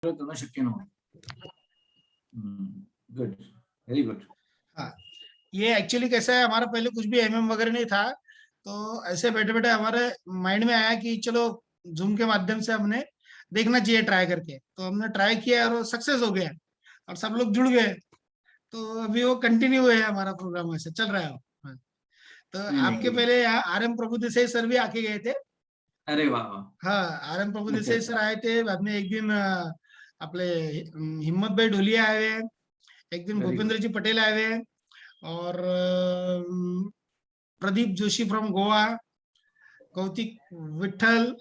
करणं शक्य नव्हतं. Good, very good. हाँ, ये एक्चुअली कैसा है, हमारा पहले कुछ भी एमएम वगैरह नहीं था, तो ऐसे बैठे बैठे हमारे माइंड में आया कि चलो जूम के माध्यम से हमने देखना चाहिए ट्राई करके, तो हमने ट्राई किया और वो सक्सेस हो गया और सब लोग जुड़ गए, तो अभी वो कंटिन्यू है, हमारा प्रोग्राम ऐसे चल रहा है। हाँ, तो नहीं नहीं, आपके गुड. पहले यहाँ आर.एम. प्रभु देसाई सर भी आके गए थे। अरे वा वा. हाँ, आर.एम. प्रभु अच्छा देसाई सर अच्छा. आए थे, बाद में एक दिन आपले हिम्मत भाई ढोलिया आए हुए हैं, एक दिन वेरी भूपेंद्र गुड. जी पटेल आए हुए हैं, और प्रदीप जोशी फ्रॉम गोवा, कौतिक विठल,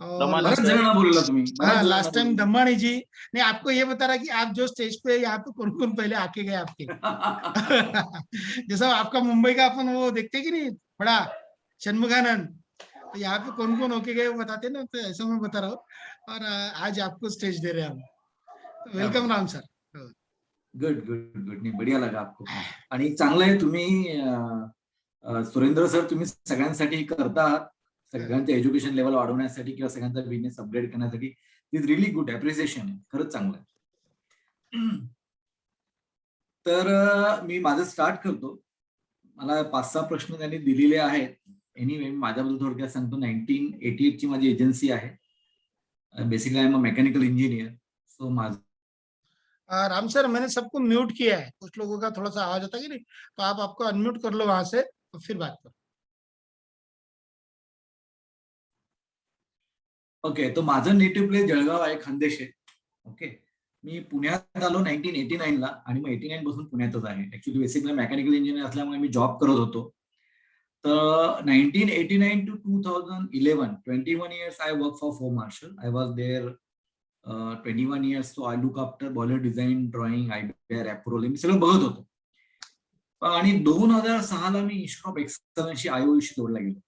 और बऱ्याच लास्ट टाइम, जणांना बोलला तुम्ही, बऱ्याच हाँ जणांना लास्ट टाइम बोलला. दम्मानी जी। नहीं, आपको ये बता रहा कि आप जो स्टेज पे यहाँ पे कौन कौन पहले आके गए आपके। जैसा आपका मुंबई का अपन वो देखते कि नहीं, बड़ा षणमुगानंद, तो यहाँ पे कौन कौन होके गए वो बताते ना, तो ऐसा मैं बता रहा हूँ, और आज आपको स्टेज दे रहे हैं हम। क्या वेलकम बात. Ram sir. Good good good. नाही, बढिया लगा आपको. आणि चांगलं आहे तुम्ही सुरेंद्र सर, तुम्ही सगळ्यांसाठी करता आहात, सगळ्यांचं एज्युकेशन लेवल वाढवण्यासाठी किंवा सगळ्यांचा बिझनेस अपग्रेड करण्यासाठी. इज रिअली गुड, अप्रिसिएशन आहे, खरंच चांगलं आहे. तर मी माझं स्टार्ट करतो. मला 5-6 प्रश्न त्यांनी दिलेले आहेत. एनिवे, माझ्याबद्दल थोडक्यात सांगतो. 1988 ची माझी एजन्सी आहे. Basically I am a mechanical engineer. So माझं राम सर, मैंने सबको म्यूट किया है, कुछ लोगों का थोड़ा सा आवाज आता है कि नहीं, तो आप आपको अनम्यूट कर लो वहां से, तो फिर बात करो। ओके. तर माझं नेटिव्ह प्लेस जळगाव आहे, खानदेश आहे. ओके. मी पुण्यात आलो 1989 ला, आणि मग 89 पासून पुण्यातच आहे. ऍक्च्युली बेसिकली मेकॅनिकल इंजिनियर असल्यामुळे मी जॉब करत होतो. तर 1989 to 2011, 21 years I work for Four Marshall. I was there 21 years. So I look after boiler design, drawing, IBR, approval, मी सगळं बघत होतो. आणि 2006 ला मी इन्स्टिट्यूट ऑफ एक्सलन्सशी आयओशी जोडला गेलो.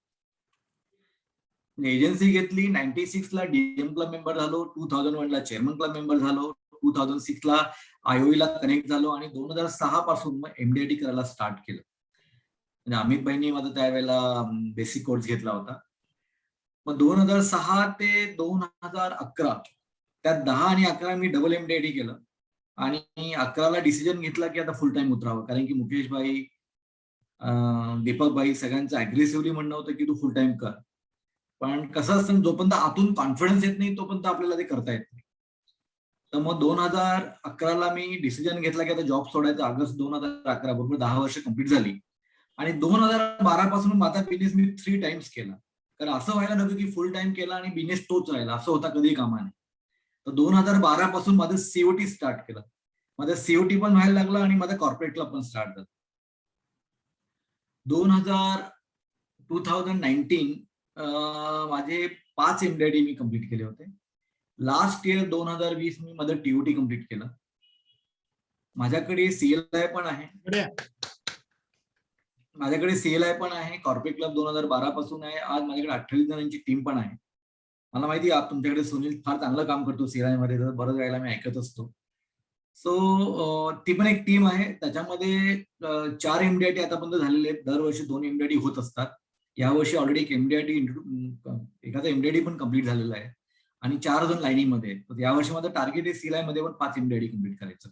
एजन्सी घेतली. 96 ला डीएम क्लब मेंबर झालो, 2001 ला चेअरमन क्लब मेंबर झालो, 2006 ला आयओई ला कनेक्ट झालो, आणि 2006 पासून मग एमडीआयटी करायला स्टार्ट केलं. म्हणजे अमित भाईंनी माझा त्यावेळेला बेसिक कोर्स घेतला होता. मग 2006 ते 2011, त्यात 10 आणि 11 मी डबल एमडीआयटी केलं, आणि 11ला डिसिजन घेतला की आता फुल टाइम उतरावं, कारण की मुकेश भाई, दीपक भाई सगळ्यांचं अग्रेसिव्हली म्हणणं होतं की तू फुल टाइम कर. पण कसं असतं, जोपर्यंत आतून कॉन्फिडन्स येत नाही तोपर्यंत आपल्याला ते करता येत नाही. तर मग 2011ला मी डिसिजन घेतला की आता जॉब सोडायचा. ऑगस्ट 2011, बरोबर 10 वर्ष कंप्लीट झाली. आणि 2012 पासून माझा बिझनेस मी 3 टाइम्स केला. कारण असं व्हायला नको की फुल टाइम केला आणि बिझनेस तोच राहिला, असं होता कधी कामा नये. तर 2012 पासून माझं सीओटी स्टार्ट केलं. माझं सीओटी पण व्हायला लागलं आणि माझं कॉर्पोरेट क्लब पण स्टार्ट झालं. 2019 माझे 5 एमडीआयटी मी कम्प्लीट केले होते. लास्ट इयर 2020 मी माझं टीओटी कम्प्लीट केलं. माझ्याकडे सीएलआय पण आहे. कॉर्पोरेट क्लब 2012 पासून आहे. आज माझ्याकडे 28 जणांची टीम पण आहे. मला माहिती आहे तुमच्याकडे सुनील फार चांगलं काम करतो सीएलआय मध्ये, तर बरंच वेळेला मी ऐकत असतो. सो ती पण एक टीम आहे. त्याच्यामध्ये 4 एमडीआयटी आतापर्यंत झालेले आहेत. दरवर्षी 2 एमडीआयटी होत असतात. यावर्षी ऑलरेडी एक एमडीआयटी, एखादा एमडीआयटी पण कम्प्लीट झालेला आहे, आणि 4 जण लाईनीमध्ये आहेत. तर यावर्षी माझं टार्गेट आहे सीएलआय मध्ये पण 5 एमडीआयटी कम्प्लीट करायचं.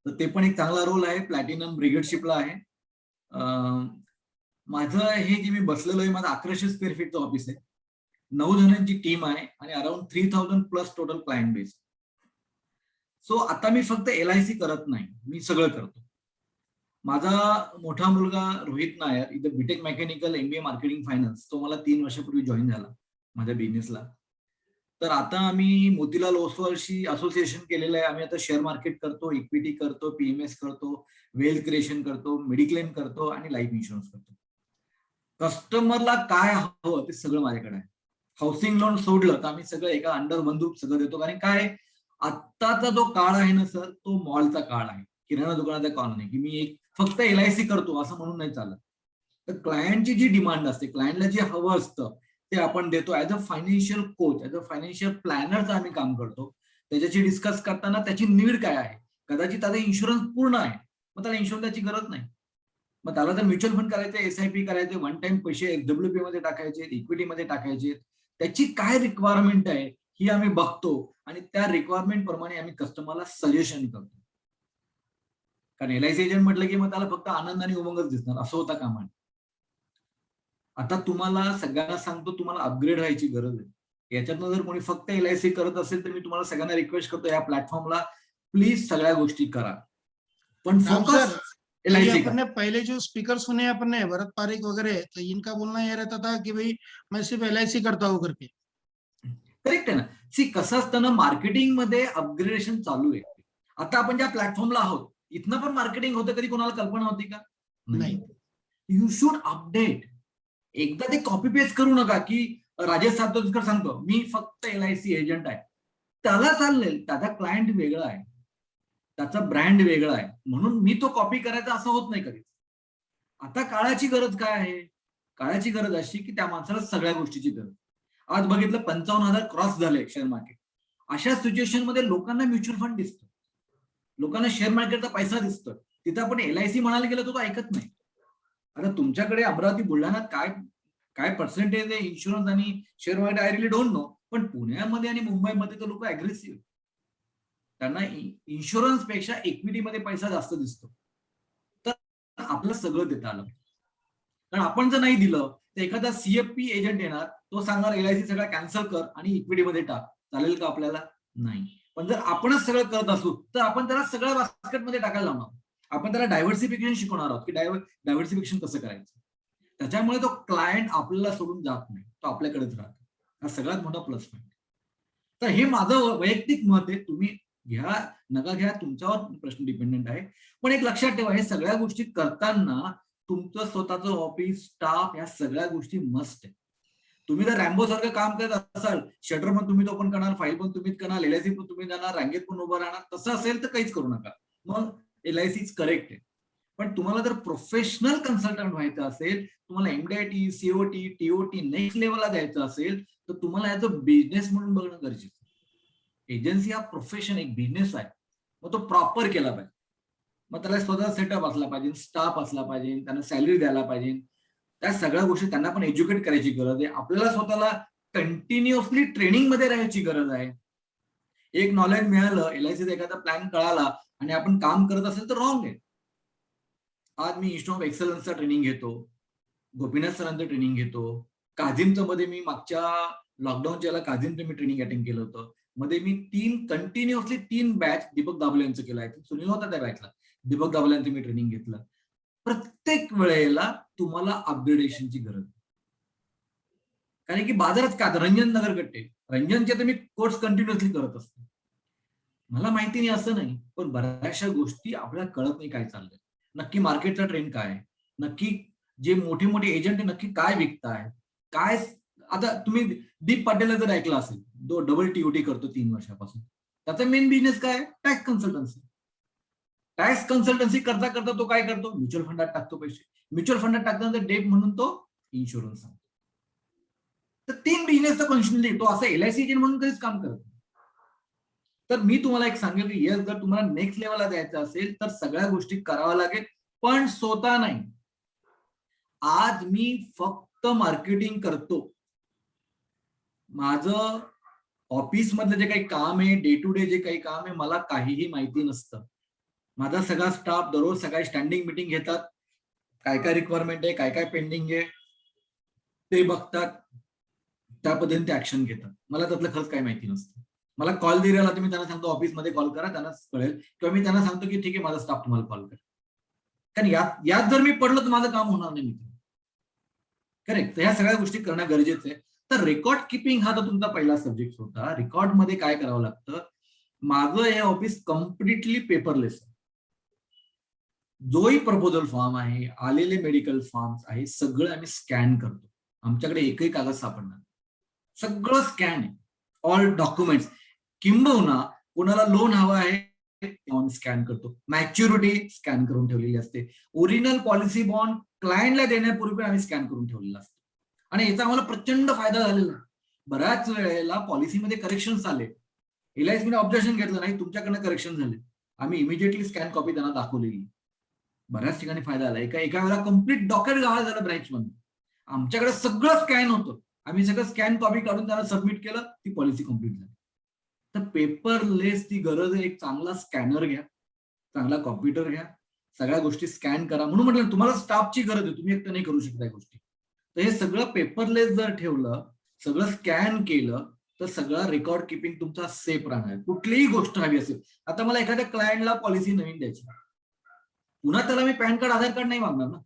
तर ते पण एक चांगला रोल आहे. प्लॅटिनम ब्रिगेडशिपला आहे. माझं हे जे मी बसलेलो आहे, माझं 1100 स्क्वेअर फीटचं ऑफिस आहे. 9 जणांची टीम आहे, आणि around 3000 plus total client base. So आता मी फक्त एलआयसी करत नाही, मी सगळं करतो. माझा मोठा मुलगा रोहित नायर, इथं BTech mechanical, MBA marketing finance, तो मला 3 वर्षापूर्वी जॉईन झाला माझ्या बिझनेसला. तर आता आम्ही मोतीलाल ओसवालशी असोसिएशन केलेलं आहे. आम्ही आता शेअर मार्केट करतो, इक्विटी करतो, पीएमएस करतो, वेल्थ क्रिएशन करतो, मेडिक्लेम करतो, आणि लाईफ इन्शुरन्स करतो. कस्टमरला काय हवं ते सगळं माझ्याकडे आहे. हाऊसिंग लोन सोडलं तर आम्ही सगळं एका अंडर वन रूफ सगळं देतो. कारण काय, आत्ताचा जो काळ आहे ना सर, तो मॉलचा काळ आहे, किराणा दुकानाचा काळ नाही, की मी एक फक्त एलआयसी करतो असं म्हणून नाही चालत. तर क्लायंटची जी डिमांड असते, क्लायंटला जे हवं असतं ते आपण देतो. As a financial coach, as a financial प्लॅनरचं आम्ही काम करतो. त्याच्याशी डिस्कस करताना त्याची नीड काय आहे. कदाचित त्याचा इन्शुरन्स पूर्ण आहे, मग त्याला इन्शुरन्सची गरज नाही. मग त्याला जर म्युच्युअल फंड करायचे, एसआयपी करायचे, वन टाइम पैसे एसडब्ल्यूपी मध्ये टाकायचे, इक्विटीमध्ये टाकायचे, त्याची काय रिक्वायरमेंट आहे ही आम्ही बघतो आणि त्या रिक्वायरमेंट प्रमाणे आम्ही कस्टमरला सजेशन करतो. कारण एलआयसी एजंट म्हटलं की मग त्याला फक्त आनंद आणि उमंगच दिसणार, असं होता कामा नये. आता तुम्हाला सगळ्यांना सांगतो, तुम्हाला अपग्रेड व्हायची गरज आहे. याच्यातनं जर कोणी फक्त एलआयसी करत असेल तर मी तुम्हाला सगळ्यांना रिक्वेस्ट करतो, या प्लॅटफॉर्मला प्लीज सगळ्या गोष्टी करा, पण राम फोकस सर, तो ये एलआयसी अपन का. ने पहले जो स्पीकर सुने अपन ने भरत पारिक वगैरह, तो इनका बोलना ये रहता था कि भाई मैं सिर्फ एलआईसी करता हूँ करके. करेक्ट आहे ना. सी कसं असतं ना, मार्केटिंग मध्ये अपग्रेडेशन चालू आहे. आता आपण ज्या प्लॅटफॉर्मला आहोत इथनं पण मार्केटिंग होतं, कधी कोणाला कल्पना होती का? नाही. You should update. एकदा ते कॉपी पेस्ट करू नका की राजेश सातोरकर सांगतो मी फक्त एलआयसी एजंट आहे, त्याला चालेल, त्याचा क्लायंट वेगळा आहे, त्याचा ब्रँड वेगळा आहे, म्हणून मी तो कॉपी करायचा असं होत नाही कधीच. आता काळाची गरज काय आहे? काळाची गरज अशी की त्या माणसाला सगळ्या गोष्टीची गरज. आज बघितलं 55,000 क्रॉस झाले शेअर मार्केट. अशा सिच्युएशन मध्ये लोकांना म्युच्युअल फंड दिसतो, लोकांना शेअर मार्केटचा पैसा दिसतो. तिथं आपण एलआयसी म्हणायला गेलो तो ऐकत नाही. आता तुमच्याकडे अमरावती बुलढाण्यात काय काय पर्सेंटेज आहे इन्शुरन्स आणि share market, I relief don't know, पण पुण्यामध्ये आणि मुंबईमध्ये तर लोक अग्रेसिव्ह, त्यांना इन्शुरन्स पेक्षा इक्विटीमध्ये पैसा जास्त दिसतो. तर आपलं सगळं देता आलं, कारण आपण जर नाही दिलं तर एखादा सीएफपी एजंट येणार, तो सांगणार एलआयसी सगळं कॅन्सल कर आणि इक्विटीमध्ये टाक. चालेल का आपल्याला? नाही. पण जर आपणच सगळं करत असू तर आपण त्याला सगळ्या बास्केटमध्ये टाकायला लावणार. आपण त्याला डायव्हर्सिफिकेशन शिकवणार आहोत की डायव्हर्सिफिकेशन कसं करायचं. त्याच्यामुळे तो क्लायंट आपल्याला सोडून जात नाही, तो आपल्याकडेच राहतो. हा सगळ्यात मोठा प्लस पॉईंट. तर हे माझं वैयक्तिक मत आहे, तुम्ही घ्या नका घ्या, तुमच्यावर प्रश्न डिपेंडेंट आहे. पण एक लक्षात ठेवा, हे सगळ्या गोष्टी करताना तुमचं स्वतःचं ऑफिस, स्टाफ, या सगळ्या गोष्टी मस्ट आहे. तुम्ही जर रॅम्बो सारखं काम करत असाल, शटर पण तुम्ही ओपन करणार, फाईल पण तुम्हीच करणार, एलआयसी पण तुम्ही जाणार, रांगेत पण उभं राहणार, तसं असेल तर काहीच करू नका. मग एलआयसी करेक्ट आहे. पण तुम्हाला जर प्रोफेशनल कन्सल्टंट व्हायचं असेल, तुम्हाला एमडीआयटी, सीओटी, टीओटी नेक्स्ट लेवलला द्यायचं असेल, तर तुम्हाला ऍज अ बिझनेस म्हणून बघणं गरजेचं आहे. एजन्सी हा प्रोफेशन, एक बिझनेस आहे, मग तो प्रॉपर केला पाहिजे. मग त्याला स्वतः सेटअप असला पाहिजे, स्टाफ असला पाहिजे, त्यांना सॅलरी द्यायला पाहिजे, त्या सगळ्या गोष्टी त्यांना पण एज्युकेट करायची गरज आहे. आपल्याला स्वतःला कंटिन्युअसली ट्रेनिंग मध्ये राहायची गरज आहे. एक नॉलेज मिळालं, एलआयसीचा एखादा प्लॅन कळाला आणि आपण काम करत असेल तर रॉंग आहे. आज मी इन्स्टिट्यूट ऑफ एक्सलन्सचा ट्रेनिंग घेतो, गोपीनाथ सरांचं ट्रेनिंग घेतो, काझिमचं मध्ये मी मागच्या लॉकडाऊनच्या याला काझिमचं मी ट्रेनिंग अटेंड केलं होतं. मध्ये मी कंटिन्युअसली 3 बॅच दीपक दाभोळे यांचं केलं आहे. सुनील होता त्या बॅचला, दीपक दाभोळे यांचं मी ट्रेनिंग घेतलं. प्रत्येक वेळेला तुम्हाला अपग्रेडेशनची गरज आहे. कारण की बाजारात का रंजन नगरकट्टे, रंजनचे तर मी कोर्स कंटिन्युअसली करत असतो. मला माहिती नाही असं नाही, पण बऱ्याचशा गोष्टी आपल्याला कळत नाही काय चाललंय, नक्की मार्केटचा ट्रेंड काय आहे, नक्की जे मोठे मोठे एजंट आहे नक्की काय विकताय काय. आता तुम्ही दीप पाटीलला जर ऐकलं असेल, तो डबल टीओटी करतो 3 वर्षापासून. त्याचा मेन बिझनेस काय? Tax consultancy. टॅक्स कन्सल्टन्सी करता करता तो काय करतो? म्युच्युअल फंडात टाकतो पैसे. म्युच्युअल फंडात टाकल्यानंतर डेट म्हणून तो इन्शुरन्स सांगतो. तर 3 बिझनेसचा कॉन्स्टंटली तो असं एलआयसी एजंट म्हणून कधीच काम करत नाही. तर मी तुम्हाला एक सांगेल की येस, जर तुम्हाला नेक्स्ट लेवलला द्यायचं असेल तर सगळ्या गोष्टी कराव्या लागेल, पण स्वतः नाही. आज मी फक्त मार्केटिंग करतो. माझं ऑफिस मधलं जे काही काम आहे, डे टू डे जे काही काम आहे, मला काहीही माहिती नसतं. माझा सगळा स्टाफ दररोज सकाळी स्टँडिंग मीटिंग घेतात, काय काय रिक्वायरमेंट आहे, काय काय पेंडिंग आहे ते बघतात, त्या पद्धतीने ते ऍक्शन घेतात. मला त्यातलं खरंच काही माहिती नसतं. मला कॉल दिलेला तर मी त्यांना सांगतो ऑफिसमध्ये कॉल करा, त्यांना कळेल, किंवा मी त्यांना सांगतो की ठीक आहे माझा स्टाफ तुम्हाला कॉल करेल. कारण यात जर मी पडलो तर माझं काम होणार नाही मित्र. करेक्ट. तर ह्या सगळ्या गोष्टी करणं गरजेचं आहे. तर रेकॉर्ड किपिंग हा तर तुमचा पहिला सब्जेक्ट होता. रेकॉर्ड मध्ये काय करावं लागतं? माझं हे ऑफिस कम्प्लिटली पेपरलेस आहे. जोही प्रपोजल फॉर्म आहे, आलेले मेडिकल फॉर्म्स आहे, सगळं आम्ही स्कॅन करतो. आमच्याकडे एकही कागद सापडणार, सगळं स्कॅन आहे, ऑल डॉक्युमेंट्स. किंबहुना कोणाला लोन हवं आहे स्कॅन करतो, मॅच्युरिटी स्कॅन करून ठेवलेली असते, ओरिजिनल पॉलिसी बॉन्ड क्लायंटला देण्यापूर्वी आम्ही स्कॅन करून ठेवलेला असतो. आणि याचा आम्हाला प्रचंड फायदा झालेला. बऱ्याच वेळेला पॉलिसीमध्ये करेक्शन आले, एलआयसीने ऑब्जेक्शन घेतलं नाही, तुमच्याकडनं करेक्शन झाले, आम्ही इमिजिएटली स्कॅन कॉपी त्यांना दाखवलेली. बऱ्याच ठिकाणी फायदा झाला. एका वेळेला कम्प्लीट डॉक्युमेंट गाळा झालं ब्रँच मध्ये, आमच्याकडे सगळं स्कॅन होतं. आम्ही सगळं स्कॅन कॉपी काढून त्यांना सबमिट केलं, ती पॉलिसी कम्प्लीट झाली. तर पेपरलेस ती गरज आहे. एक चांगला स्कॅनर घ्या, चांगला कॉम्प्युटर घ्या, सगळ्या गोष्टी स्कॅन करा. म्हणून म्हटलं तुम्हाला स्टाफची गरज आहे, तुम्ही एकटं नाही करू शकता या गोष्टी. तर हे सगळं पेपरलेस जर ठेवलं, सगळं स्कॅन केलं, तर सगळं रेकॉर्ड किपिंग तुमचा सेफ राहणार. कुठलीही गोष्ट हवी असेल, आता मला एखाद्या क्लायंटला पॉलिसी नवीन द्यायची, पुन्हा त्याला मी पॅन कार्ड आधार कार्ड नाही मागणार ना.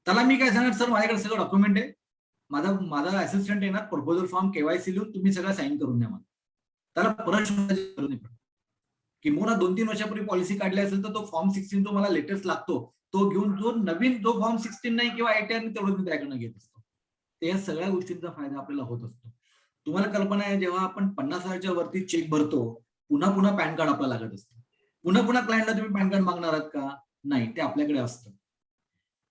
त्याला मी काय सांगणार, सर माझ्याकडे सगळं डॉक्युमेंट आहे, माझा असिस्टंट येणार, प्रपोजल फॉर्म केवायसी लिहून तुम्ही सगळं साईन करून द्या मला. त्याला परत शोधायची गरज नाही पडत. किंवा 2-3 वर्षापूर्वी पॉलिसी काढली असेल तर तो फॉर्म 16 जो मला लेटेस्ट लागतो, तो घेऊन जो नवीन जो फॉर्म 16 नाही किंवा 8 तेवढं मी त्याकडनं घेत असतो. तर या सगळ्या गोष्टींचा फायदा आपल्याला होत असतो. तुम्हाला कल्पना आहे, जेव्हा आपण 50,000च्या वरती चेक भरतो, पुन्हा पुन्हा पॅन कार्ड आपल्याला लागत असतं. पुन्हा पुन्हा क्लायंटला तुम्ही पॅन कार्ड मागणार आहात का? नाही, ते आपल्याकडे असतं.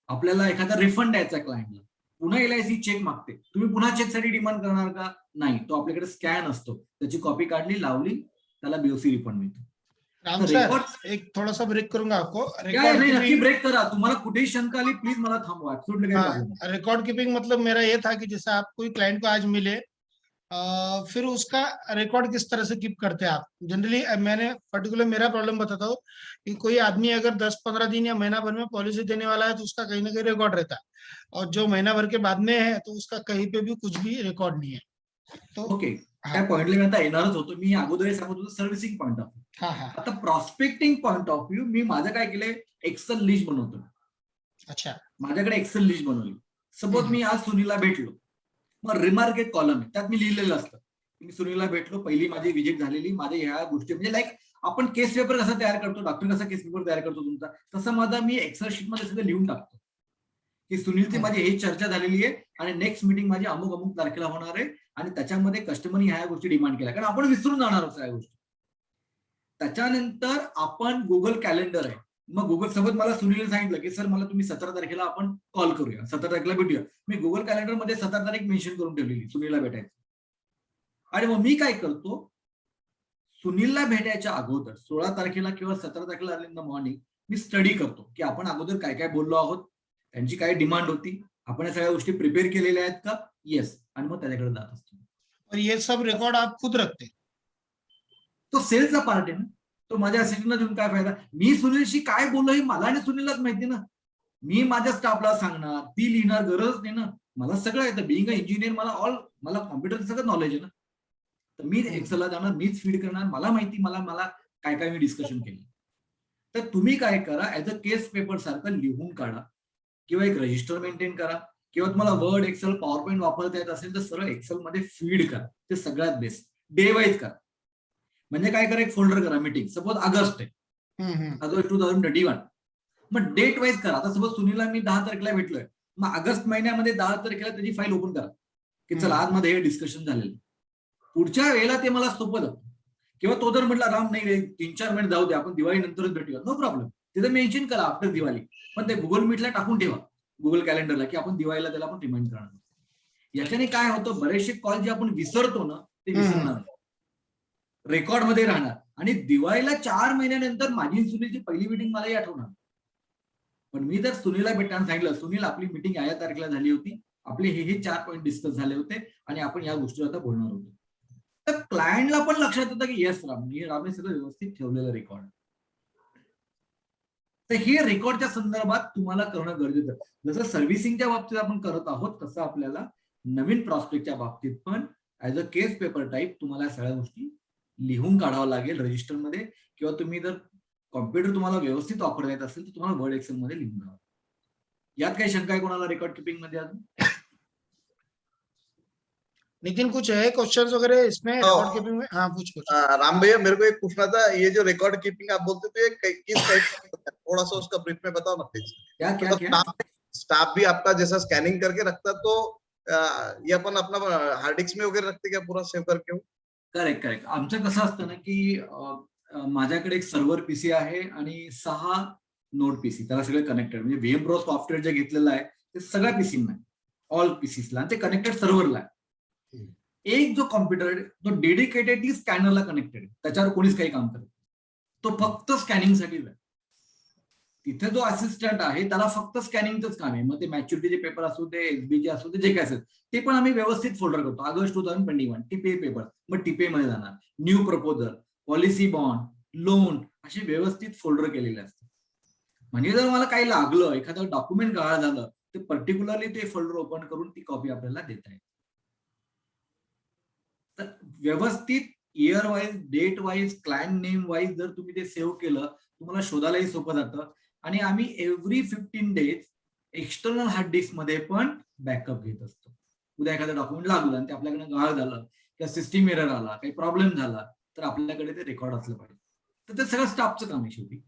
आपल्याला एखादा रिफंड द्यायचा क्लायंटला, पुन्हा LIC चेक मागते, तुम्ही पुन्हा चेकसाठी डिमांड करणार का? नाही, तो आपल्याकडे स्कॅन असतो, त्याची कॉपी काढली, लावली, त्याला BOC रिफंड मिळतो. राम सर, एक थोड़ा सा ब्रेक करूंगा आपको. नाही, नक्की ब्रेक करा. तुम्हाला कुठेही शंका आली, प्लीज मला थांबवा. रिकॉर्ड कीपिंग मतलब मेरा ये था कि जैसे आप कोई क्लाइंट को आज मिले, फिर उसका रिकॉर्ड किस तरह से कीप करते हैं आप? जनरली मैंने पर्टिकुलर मेरा प्रॉब्लम बताता हूँ कि कोई आदमी अगर 10-15 दिन या महीना भर में पॉलिसी देने वाला है तो उसका कहीं ना कहीं रिकॉर्ड रहता है, और जो महीना भर के बाद में है तो उसका कहीं पे भी कुछ भी रिकॉर्ड नहीं है. तो ओके, त्या पॉइंटला मी आता येणारच होतो. मी अगोदर सांगत होतो सर्व्हिसिंग पॉइंट ऑफ व्ह्यू. आता प्रॉस्पेक्टिंग पॉइंट ऑफ व्ह्यू मी माझं काय केलंय, एक्सेल लिस्ट बनवतो. अच्छा, माझ्याकडे एक्सेल लिस्ट बनवली. सपोज मी आज सुनीलला भेटलो, मग रिमार्क एक कॉलम आहे, त्यात मी लिहिलेलं असतं मी सुनीलला भेटलो, पहिली माझी व्हिजिट झालेली, माझ्या ह्या गोष्टी, म्हणजे लाईक आपण केस पेपर कसा तयार करतो, डॉक्टर कसा केस पेपर तयार करतो तुमचा, तसं माझा मी एक्सेल शीट मध्ये सगळं लिहून टाकतो की सुनीलची माझी ही चर्चा झालेली आहे आणि नेक्स्ट मीटिंग माझी अमुक अमुक तारखेला होणार आहे आणि त्याच्यामध्ये कस्टमरनी ह्या गोष्टी डिमांड केल्या, कारण आपण विसरून जाणार आहोत सगळ्या गोष्टी. त्याच्यानंतर आपण गुगल कॅलेंडर आहे, मग गुगल सोबत मला सुनीलने सांगितलं की सर मला तुम्ही 17 तारखेला आपण कॉल करूया, 17 तारखेला भेटूया. मी गुगल कॅलेंडर मध्ये 17 तारीख मेन्शन करून ठेवलेली सुनीलला भेटायचं. आणि मग मी काय करतो, सुनीलला भेटायच्या अगोदर 16 तारखेला किंवा 17 तारखेला early in the morning me study करतो की आपण अगोदर काय काय बोललो आहोत, त्यांची काय डिमांड होती, आपण या सगळ्या गोष्टी प्रिपेअर केलेल्या आहेत का, येस, आणि मग त्याच्याकडे जात असतो. और ये सब रिकॉर्ड आप खुद रखते? तो सेल्सचा पार्ट आहे ना, तो माझ्या असिस्टंटला देऊन काय फायदा. मी सुनीलशी काय बोललो हे मला आणि सुनीललाच माहिती ना. मी माझ्या स्टाफला सांगणार, ती लिहिणार, गरज नाही ना. मला सगळं येतं, बिईंग अ इंजिनियर मला कॉम्प्युटरचं सगळं नॉलेज आहे ना. तर मी एक्सेलला जाणार, मीच फीड करणार, मला माहिती, मला काय काय मी डिस्कशन केलं. तर तुम्ही काय करा, ऍज अ केस पेपर सारखं लिहून काढा किंवा एक रजिस्टर मेंटेन करा, किंवा तुम्हाला वर्ड, एक्सेल, पॉवर पॉईंट वापरता येत असेल तर सरळ एक्सेल मध्ये फीड करा. ते सगळ्यात बेस्ट. डे वाईज करा. म्हणजे काय करा, एक फोल्डर करा, मीटिंग सपोज ऑगस्ट आहे, ऑगस्ट 2021, मग डेट वाईज करा. आता सपोज सुनीलला मी 10 तारखेला भेटलोय, मग ऑगस्ट महिन्यामध्ये 10 तारखेला त्याची फाईल ओपन करा की चला आज मध्ये हे डिस्कशन झालेलं, पुढच्या वेळेला ते मला सोपं जातं. किंवा तो जर म्हटला राम नाही 3-4 महिने जाऊ दे, आपण दिवाळी नंतरच भेटूया, नो प्रॉब्लेम, तिथं मेन्शन करा आफ्टर दिवाळी, पण ते गुगल मीटला टाकून ठेवा, गुगल कॅलेंडरला, की आपण दिवाळीला त्याला आपण रिमाइंड करणार. याच्याने काय होतं, बरेचसे कॉल जे आपण विसरतो ना ते विसरणार, रेकॉर्ड मध्ये राहणार, आणि दिवाळीला 4 महिन्यानंतर माझी सुनीलची पहिली मीटिंग मलाही आठवणार. पण मी जर सुनीलला भेटताना सांगितलं, सुनील आपली मीटिंग या तारखेला झाली होती, आपले हे 4 पॉईंट डिस्कस झाले होते आणि आपण या गोष्टीवर आता बोलणार होतो, तर क्लायंटला पण लक्षात येतं की येस रामने सगळं व्यवस्थित ठेवलेलं रेकॉर्ड. तर हे रेकॉर्डच्या संदर्भात तुम्हाला करणं गरजेचं आहे. जसं सर्व्हिसिंगच्या बाबतीत आपण करत आहोत, तसं आपल्याला नवीन प्रॉस्पेक्टच्या बाबतीत पण as a case paper type तुम्हाला या सगळ्या गोष्टी लिहून काढावं लागेल रजिस्टरमध्ये, किंवा तुम्ही जर कॉम्प्युटर तुम्हाला व्यवस्थित वापरता येत असेल तर तुम्हाला वर्ड, एक्सेल मध्ये लिहून घ्यावं. यात काही शंका आहे कोणाला रेकॉर्ड किपिंग मध्ये अजून? नितिन कुछ है क्वेश्चंस वगैरह इसमें रिकॉर्ड कीपिंग में? हाँ पूछ कुछ। राम भैया मेरे को एक पूछना था, ये जो रिकॉर्ड कीपिंग आप बोलते थे किस टाइप का, थोड़ा सा उसका ब्रीफ में बताओ ना प्लीज. क्या क्या क्या? स्टाफ भी आपका जैसा स्कैनिंग करके रखता, तो ये अपन अपना हार्ड डिस्क में वगैरह रखते क्या पूरा सेव करके? करेक्ट. आमचं कसं असतं ना की माझ्याकडे एक सर्व्हर पीसी आहे आणि 6 नोड पीसी, त्याला सगळे कनेक्टेड, म्हणजे व्हीएम प्रो सॉफ्टवेअर जे घेतलेलं आहे ते सगळ्या पीसींना, ऑल पीसीसला, ते कनेक्टेड सर्व्हरला आहे. एक जो कॉम्प्युटर आहे तो डेडिकेटेडली स्कॅनरला कनेक्टेड आहे, त्याच्यावर कोणीच काही काम करत, तो फक्त स्कॅनिंग साठीच आहे. तिथे जो असिस्टंट आहे त्याला फक्त स्कॅनिंगच काम आहे. मग ते मॅच्युरिटीचे पेपर असू दे, एसबीचे असू दे, जे काय असेल ते पण आम्ही व्यवस्थित फोल्डर करतो. ऑगस्ट 2021 टीपीए पेपर, मग टीपीए मध्ये जाणार, new proposal, policy bond, loan, असे व्यवस्थित फोल्डर केलेले असतात. म्हणजे जर मला काही लागलं, एखादं डॉक्युमेंट गहाळ झालं, तर पर्टिक्युलरली ते फोल्डर ओपन करून ती कॉपी आपल्याला देता येते. तर व्यवस्थित year wise, date wise, client name wise जर तुम्ही ते सेव्ह केलं, तुम्हाला शोधायलाही सोपं जातं. आणि आम्ही every 15 days external hard disk मध्ये पण बॅकअप घेत असतो. उद्या एखादं डॉक्युमेंट लागलं आणि ते आपल्याकडे गहाळ झालं किंवा सिस्टीम एरर आला, काही प्रॉब्लेम झाला, तर आपल्याकडे ते रेकॉर्ड असलं पाहिजे. तर ते सगळं स्टाफचं काम आहे शेवटी.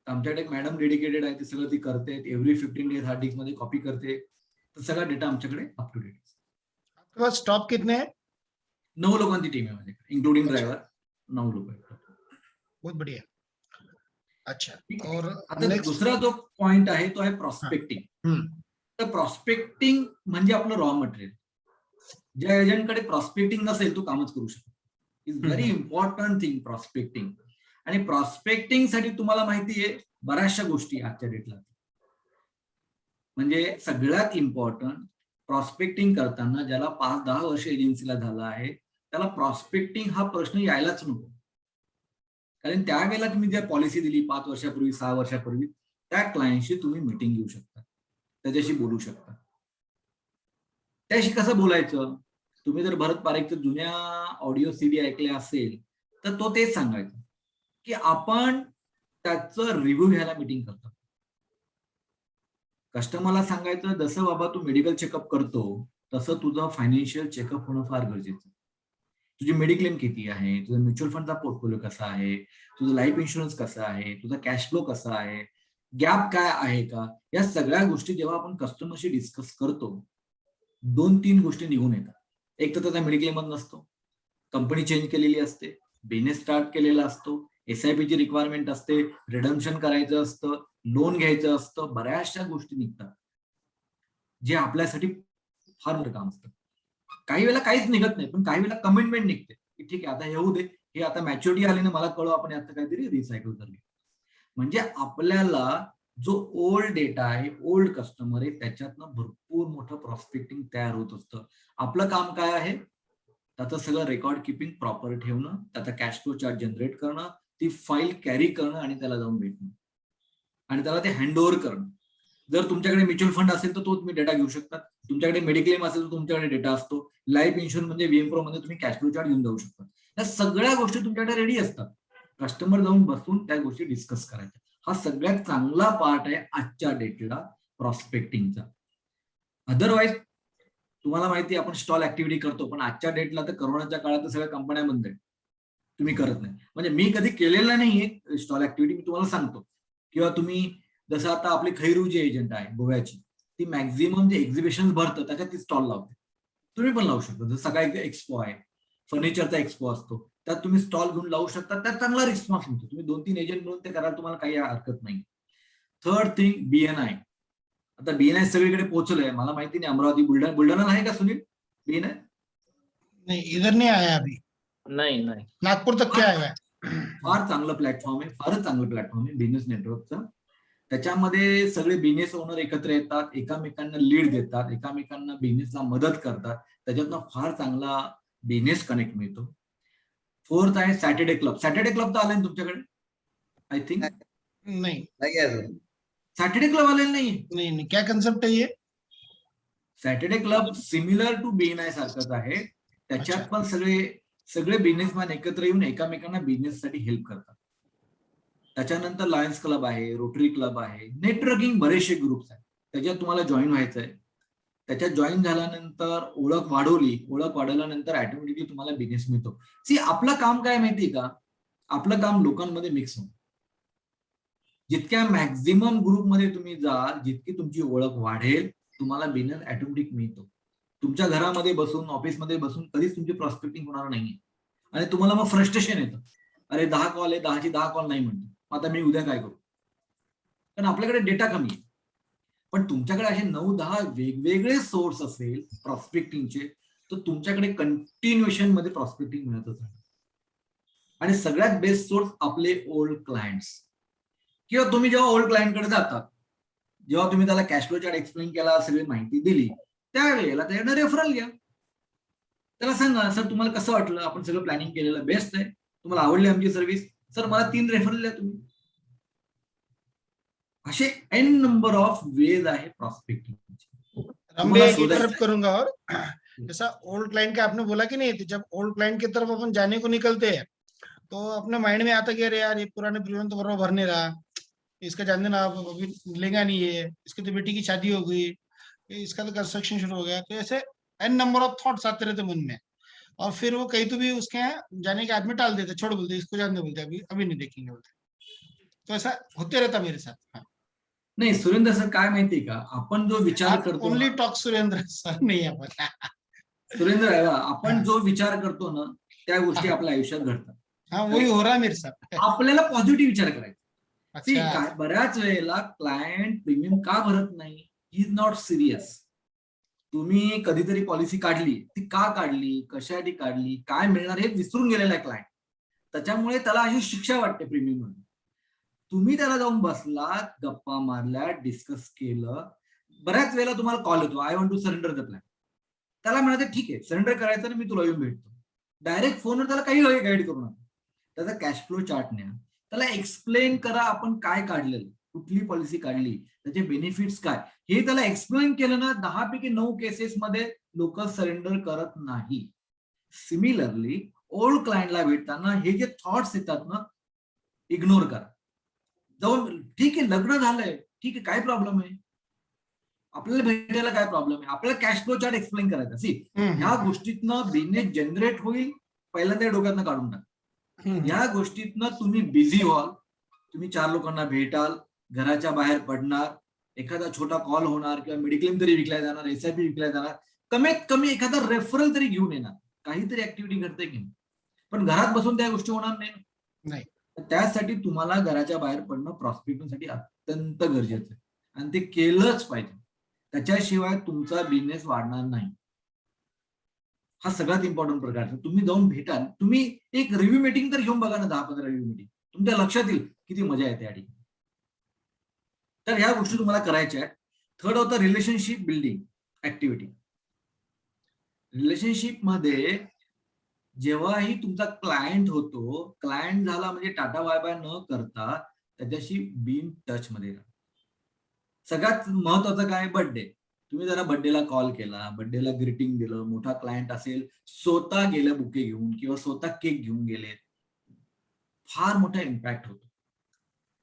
आमच्याकडे एक मॅडम डेडिकेटेड आहे, ते सगळं ती करते. एव्हरी 15 डेज हार्ड डिस्क मध्ये कॉपी करते. तर सगळा डेटा आमच्याकडे अप टू डेट असतो. आपके पास स्टॉप कितने हैं? 9 लोकांची टीम आहे माझ्याकडे, इन्क्लुडिंग अच्छा. ड्रायव्हर. 9 लोक आहेत. बहुत बढ़िया. अच्छा. ठीक आहे. और आता नेक्स्ट. दुसरा जो पॉइंट आहे तो आहे प्रॉस्पेक्टिंग. हम्म. तर प्रॉस्पेक्टिंग म्हणजे आपलं रॉ मटेरियल. ज्या एजंटकडे प्रॉस्पेक्टिंग नसेल तो कामच करू शकतो. Is very important thing prospecting. आणि प्रॉस्पेक्टिंग साठी तुम्हाला माहिती आहे बऱ्याचशा गोष्टी आजच्या डेटला. म्हणजे सगळ्यात इम्पॉर्टंट प्रॉस्पेक्टिंग करताना ज्याला 5-10 वर्ष एजन्सीला झाला आहे त्याला प्रॉस्पेक्टिंग हा प्रश्न यायलाच नको. कारण त्यावेळेला तुम्ही ज्या पॉलिसी दिली 5 वर्षापूर्वी, 6 वर्षापूर्वी, त्या क्लायंटशी तुम्ही मीटिंग घेऊ शकता, त्याच्याशी बोलू शकता. त्याशी कसं बोलायचं? तुम्ही जर भरत पारेखच्या जुन्या ऑडिओ सीडी ऐकल्या असेल तर तो तेच सांगायचं की आपण त्याचं रिव्ह्यू घ्यायला मीटिंग करतो. कस्टमरला सांगायचं जसं बाबा तू मेडिकल चेकअप करतो तसं तुझं फायनान्शियल चेकअप होणं फार गरजेचं. तुझी मेडिक्लेम किती आहे, तुझा म्युच्युअल फंडचा पोर्टफोलिओ कसा आहे, तुझं लाईफ इन्शुरन्स कसा आहे, तुझा कॅश फ्लो कसा आहे, गॅप काय आहे का, या सगळ्या गोष्टी जेव्हा आपण कस्टमरशी डिस्कस करतो 2-3 गोष्टी निघून येतात. एक तर त्याचा मेडिक्लेम नसतो, कंपनी चेंज केलेली असते, बिझनेस स्टार्ट केलेला असतो, एसआयपी ची रिक्वायरमेंट असते, रिडम्पशन करायचं असतं, लोन घ्यायचं असतं, बऱ्याचशा गोष्टी निघतात जे आपल्यासाठी फार मोठं काम असतं. काही वेळेला काहीच निघत नाही, पण काही वेळेला कमिटमेंट निघते की ठीक आहे आता हे होऊ दे, हे आता मॅच्युरिटी आली ना मला कळव, आपण आता काहीतरी रिसायकल करूया. म्हणजे आपल्याला जो ओल्ड डेटा आहे, ओल्ड कस्टमर आहे, त्याच्यातनं भरपूर मोठं प्रॉस्पेक्टिंग तयार होत असतं. आपलं काम काय आहे? त्याचं सगळं रेकॉर्ड किपिंग प्रॉपर ठेवणं, त्याचा कॅश फ्लो चार्ट जनरेट करणं, ती फाईल कॅरी करणं आणि त्याला जाऊन भेटणं आणि त्याला ते हँडओव्हर करणं. जर तुमच्याकडे म्युच्युअल फंड असेल तर तो तुम्ही डेटा घेऊ शकता, तुमच्याकडे मेडिक्लेम असेल तर तुमच्याकडे डेटा असतो, लाईफ इन्शुरन्स म्हणजे व्हीएमप्रो मध्ये तुम्ही कॅश फ्लो चार्ट घेऊन जाऊ शकता. या सगळ्या गोष्टी तुमच्याकडे रेडी असतात. कस्टमर जाऊन बसून त्या गोष्टी डिस्कस करायच्या. हा सगळ्यात चांगला पार्ट आहे आजच्या डेटला प्रॉस्पेक्टिंगचा. अदरवाईज तुम्हाला माहिती आहे आपण स्टॉल ऍक्टिव्हिटी करतो, पण आजच्या डेटला तर कोरोनाच्या काळात तर सगळ्या कंपन्या बंद आहेत, तुम्ही करत नाही. म्हणजे मी कधी केलेलं नाहीये स्टॉल ऍक्टिव्हिटी, मी तुम्हाला सांगतो. किंवा तुम्ही जसं आता आपली खैरू जी एजंट आहे गोव्याची, ती मॅक्झिमम जे एक्झिबिशन भरतं त्याच्यात ती स्टॉल लावते. तुम्ही पण लावू शकता. जसं सगळा एक्सपो आहे, फर्निचरचा एक्सपो असतो, त्यात तुम्ही स्टॉल घेऊन लावू शकता. त्यात चांगला रिस्पॉन्स मिळतो. तुम्ही 2-3 एजंट मिळून ते करायला तुम्हाला काही हरकत नाही. Third thing BNI. आता बीएनआय सगळीकडे पोहोचलंय, मला माहिती नाही अमरावती, बुलढाणा आहे का सुनील बीएनआय? नहीं, इधर नहीं आया अभी. नहीं. नागपुर तक क्या आया है? फार चांगलं प्लॅटफॉर्म आहे, फारच चांगलं प्लॅटफॉर्म आहे बिझनेस नेटवर्कचा. त्याच्यामध्ये सगळे बिझनेस ओनर एकत्र येतात, एकामेकांना लीड देतात, एकामेकांना बिझनेसला मदत करतात. त्याच्यातनं फार चांगला बिझनेस कनेक्ट मिळतो. फोर्थ आहे सॅटर्डे क्लब. सॅटर्डे क्लब तर आलाय तुमच्याकडे आय थिंक? नहीं नाही अजून. सॅटर्डे क्लब आलेला नाहीये. नहीं, क्या कंसेप्ट है ये? Saturday club similar to BNI सारखंच आहे. त्याच्यात अच्छा. पण सगळे बिझनेसमॅन एकत्र येऊन एकामेकांना बिझनेस साठी हेल्प करतात. त्याच्यानंतर लायन्स क्लब आहे, रोटरी क्लब आहे, नेटवर्किंग बरेचसे ग्रुप्स आहेत. त्याच्यात तुम्हाला जॉईन व्हायचंय. त्याच्यात जॉईन झाल्यानंतर ओळख वाढवल्यानंतर ऑटोमॅटिकली तुम्हाला बिझनेस मिळतो. सी आपलं काम काय माहितीये का? आपलं काम लोकांमध्ये मिक्स होणं. जितक्या मॅक्झिमम ग्रुपमध्ये तुम्ही जाल, जितकी तुमची ओळख वाढेल, तुम्हाला बिझनेस ऑटोमॅटिक मिळतो. तुमच्या घरामध्ये बसून, ऑफिसमध्ये बसून कधीच तुमची प्रॉस्पेक्टिंग होणार नाहीये. आणि तुम्हाला मग फ्रस्ट्रेशन येतं. अरे 10 कॉल आहे, 10ची 10 कॉल नाही म्हणतो, आता मी उद्या काय करू? कारण आपल्याकडे डेटा कमी आहे. पण तुमच्याकडे असे 9-10 वेगवेगळे सोर्स असेल प्रॉस्पेक्टिंगचे, तर तुमच्याकडे कंटिन्युएशन मध्ये प्रॉस्पेक्टिंग मिळतच आहे. आणि सगळ्यात बेस्ट सोर्स आपले ओल्ड क्लायंट्स. किंवा तुम्ही जेव्हा ओल्ड क्लायंटकडे जातात, जेव्हा तुम्ही त्याला कॅश फ्लो चार्ट एक्सप्लेन केला, सगळी माहिती दिली, त्यावेळेला त्याच्याकडे रेफरल घ्या. त्याला सांगा, सर तुम्हाला कसं वाटलं, आपण सगळं प्लॅनिंग केलेलं बेस्ट आहे, तुम्हाला आवडली आमची सर्व्हिस, सर मला 3 रेफरल द्या तुम्ही. असे एन नंबर ऑफ वेज आहे प्रॉस्पेक्टिंग. हम भी एक इंटरप्ट करूंगा और जैसा ओल्ड क्लाइंट का आपने बोला कि नहीं, तो जब ओल्ड क्लाइंट की तरफ अपन जाने को निकलते हैं तो अपने माइंड में आता कि अरे यार ये पुराने प्रीमियम तो बराबर भर नहीं रहा, इसका जान देना आप अभी लेगा नहीं है, इसकी तो बेटी की शादी हो गई, इसका तो कंस्ट्रक्शन शुरू हो गया, तो ऐसे एन नंबर ऑफ थॉट्स आते रहते मन में, और फिर वो कहीं तो भी उसके यहाँ जाने के आदमी टाल देते, छोड़ बोलते इसको जानने बोलते, अभी अभी नहीं देखेंगे बोलते. तो ऐसा होते रहता मेरे साथ. हाँ. नाही सुरेंद्र सर, काय माहितीये का, आपण जो विचार करतो ओनली ना, टॉक सुरेंद्र सर नाही आपण. सुरेंद्र आहे, आपण जो विचार करतो ना, त्या गोष्टी आपल्या आयुष्यात घडतात. हाँ वही हो रहा है मेरे साथ. आपल्याला पॉझिटिव्ह विचार करायचा. See, अच्छा. बऱ्याच वेळेला क्लायंट प्रीमियम का भरत नाही, इज नॉट सिरियस. तुम्ही कधीतरी पॉलिसी काढली, ती का काढली, कशासाठी काढली, काय मिळणार हे विसरून गेलेला आहे क्लायंट. त्याच्यामुळे त्याला अशी शिक्षा वाटते प्रीमियम मध्ये. तुम्ही त्याला जाऊन बसलात, गप्पा मारल्या, डिस्कस केलं, बऱ्याच वेळेला तुम्हाला कॉल येतो, I want to surrender the plan. त्याला म्हणायचं ठीक आहे, सरेंडर करायचं ना, मी तुला येऊन भेटतो. डायरेक्ट फोनवर त्याला काही गाईड करू नका. त्याचा कॅश फ्लो चार्ट न्या, त्याला एक्सप्लेन करा आपण काय काढलेलं, कुठली पॉलिसी काढली, त्याचे बेनिफिट्स काय, हे त्याला एक्सप्लेन केलं ना, 10 पैकी 9 केसेस मध्ये लोक सरेंडर करत नाही. सिमिलरली ओल्ड क्लायंटला भेटताना हे जे थॉट्स येतात ना, इग्नोर करा. जाऊन ठीक आहे, लग्न झालंय, ठीक आहे, काय प्रॉब्लेम आहे, आपल्याला भेटायला काय प्रॉब्लेम आहे, आपल्याला कॅश फ्लो चार्ट एक्सप्लेन करायचा. सी, ह्या गोष्टीतनं बिझनेस जनरेट होईल, पहिल्यांदा डोक्यातनं काढून टाका. या गोष्टीतनं तुम्ही बिझी व्हाल, तुम्ही 4 लोकांना भेटाल, घराच्या बाहेर पडणार, एखादा छोटा कॉल होणार, किंवा मेडिक्लेम तरी विकल्या जाणार, एसआयपी विकल्या जाणार, कमीत कमी एखादा रेफरल तरी घेऊन येणार, काहीतरी ऍक्टिव्हिटी घडते की नाही. पण घरात बसून त्या गोष्टी होणार नाही. त्यासाठी तुम्हाला घराच्या बाहेर पडणं प्रॉस्पेक्टिंगसाठी अत्यंत गरजेचं आहे, आणि ते केलंच पाहिजे. त्याच्याशिवाय तुमचा बिझनेस वाढणार नाही. हा सगळ्यात इम्पॉर्टंट प्रकार आहे. तुम्ही जाऊन भेटा, तुम्ही एक रिव्ह्यू मीटिंग तर घेऊन बघा ना, 10-15 रिव्ह्यू मीटिंग, तुमच्या लक्षात येईल किती मजा येते या ठिकाणी. तर ह्या गोष्टी तुम्हाला करायच्या आहेत. थर्ड होतं रिलेशनशिप बिल्डिंग ऍक्टिव्हिटी. रिलेशनशिप मध्ये जेव्हाही तुमचा क्लायंट होतो, क्लायंट झाला म्हणजे टाटा बाय बाय न करता त्याच्याशी बीन टच मध्ये राहा. सगळ्यात महत्वाचं काय, बर्थडे. तुम्ही जरा बर्थडेला कॉल केला, बर्थडेला ग्रीटिंग दिलं, मोठा क्लायंट असेल, स्वतः गेलं बुके घेऊन किंवा स्वतः केक घेऊन गेले, फार मोठा इम्पॅक्ट होतो.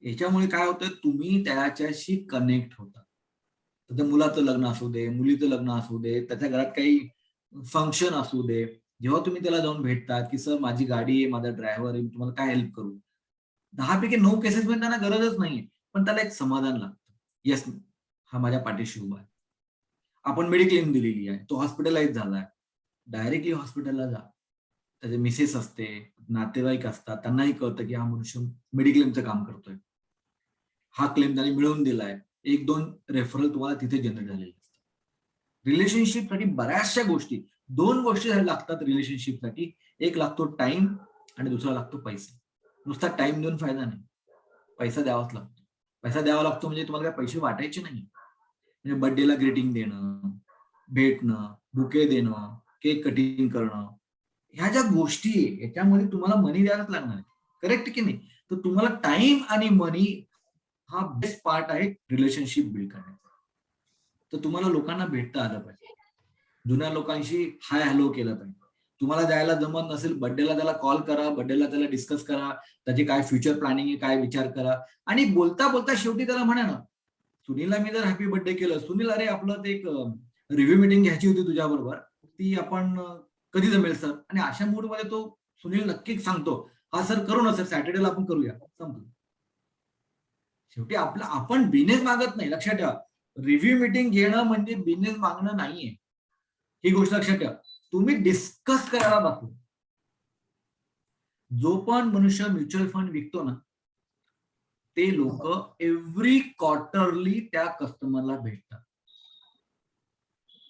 याच्यामुळे काय होतं, तुम्ही त्याच्याशी कनेक्ट होता. त्या मुलाचं लग्न असू दे, मुलीचं लग्न असू दे, त्याच्या घरात काही फंक्शन असू दे, जेव्हा तुम्ही त्याला जाऊन भेटतात की सर माझी गाडी आहे, माझा ड्रायव्हर आहे, तुम्हाला काय हेल्प करू, 10 पैकी 9 केसेस मध्ये त्यांना गरजच नाहीये, पण त्याला एक समाधान लागतं, येस हा माझ्या पाठीशी उभा आहे. आपण मेडिक्लेम दिलेली आहे, तो हॉस्पिटलाइज झालाय, डायरेक्टली हॉस्पिटलला जा. त्याचे मिसेस असते, नातेवाईक असतात, त्यांनाही कळतं की हा मनुष्य मेडिक्लेमचं काम करतोय, हा क्लेम त्याने मिळवून दिलाय. 1-2 रेफरल तुम्हाला तिथे जनरेट झालेले असतात. रिलेशनशिपसाठी बऱ्याचशा गोष्टी, 2 गोष्टी लागतात रिलेशनशिपसाठी. एक लागतो टाइम आणि दुसरा लागतो पैसा. नुसता टाइम देऊन फायदा नाही, पैसा द्यावाच लागतो. पैसा द्यावा लागतो म्हणजे तुम्हाला काय पैसे वाटायचे नाही. म्हणजे बर्थडेला ग्रीटिंग देणं, भेटणं, बुके देणं, केक कटिंग करणं, ह्या ज्या गोष्टी आहे याच्यामध्ये तुम्हाला मनी द्यायलाच लागणार आहे, करेक्ट की नाही. तर तुम्हाला टाइम आणि मनी हा बेस्ट पार्ट आहे रिलेशनशिप बिल्ड करण्याचा. तर तुम्हाला लोकांना भेटता आलं पाहिजे, जुन्या लोकांशी हाय हॅलो केलं पाहिजे. तुम्हाला जायला जमत नसेल, बर्थडेला त्याला कॉल करा, बर्थडेला त्याला डिस्कस करा, त्याची काय फ्युचर प्लॅनिंग आहे काय विचार करा, आणि बोलता बोलता शेवटी त्याला म्हणा ना, सुनीलला मी जर हॅपी बर्थडे केलं, सुनील अरे आपलं ते एक रिव्ह्यू मीटिंग घ्यायची होती तुझ्या बरोबर, ती आपण कधी जमेल सर, आणि अशा मूड मध्ये तो सुनील नक्कीच सांगतो, हा सर करू ना सर, सॅटर्डेला आपण करूया, संपलं. शेवटी आपलं आपण बिझनेस मागत नाही, लक्षात ठेवा. रिव्ह्यू मीटिंग घेणं म्हणजे बिझनेस मागणं नाहीये, ही गोष्ट लक्षात ठेवा. तुम्ही डिस्कस करायला बघतो. जो पण मनुष्य म्युच्युअल फंड विकतो ना, ते लोक एव्हरी क्वार्टरली त्या कस्टमरला भेटतात.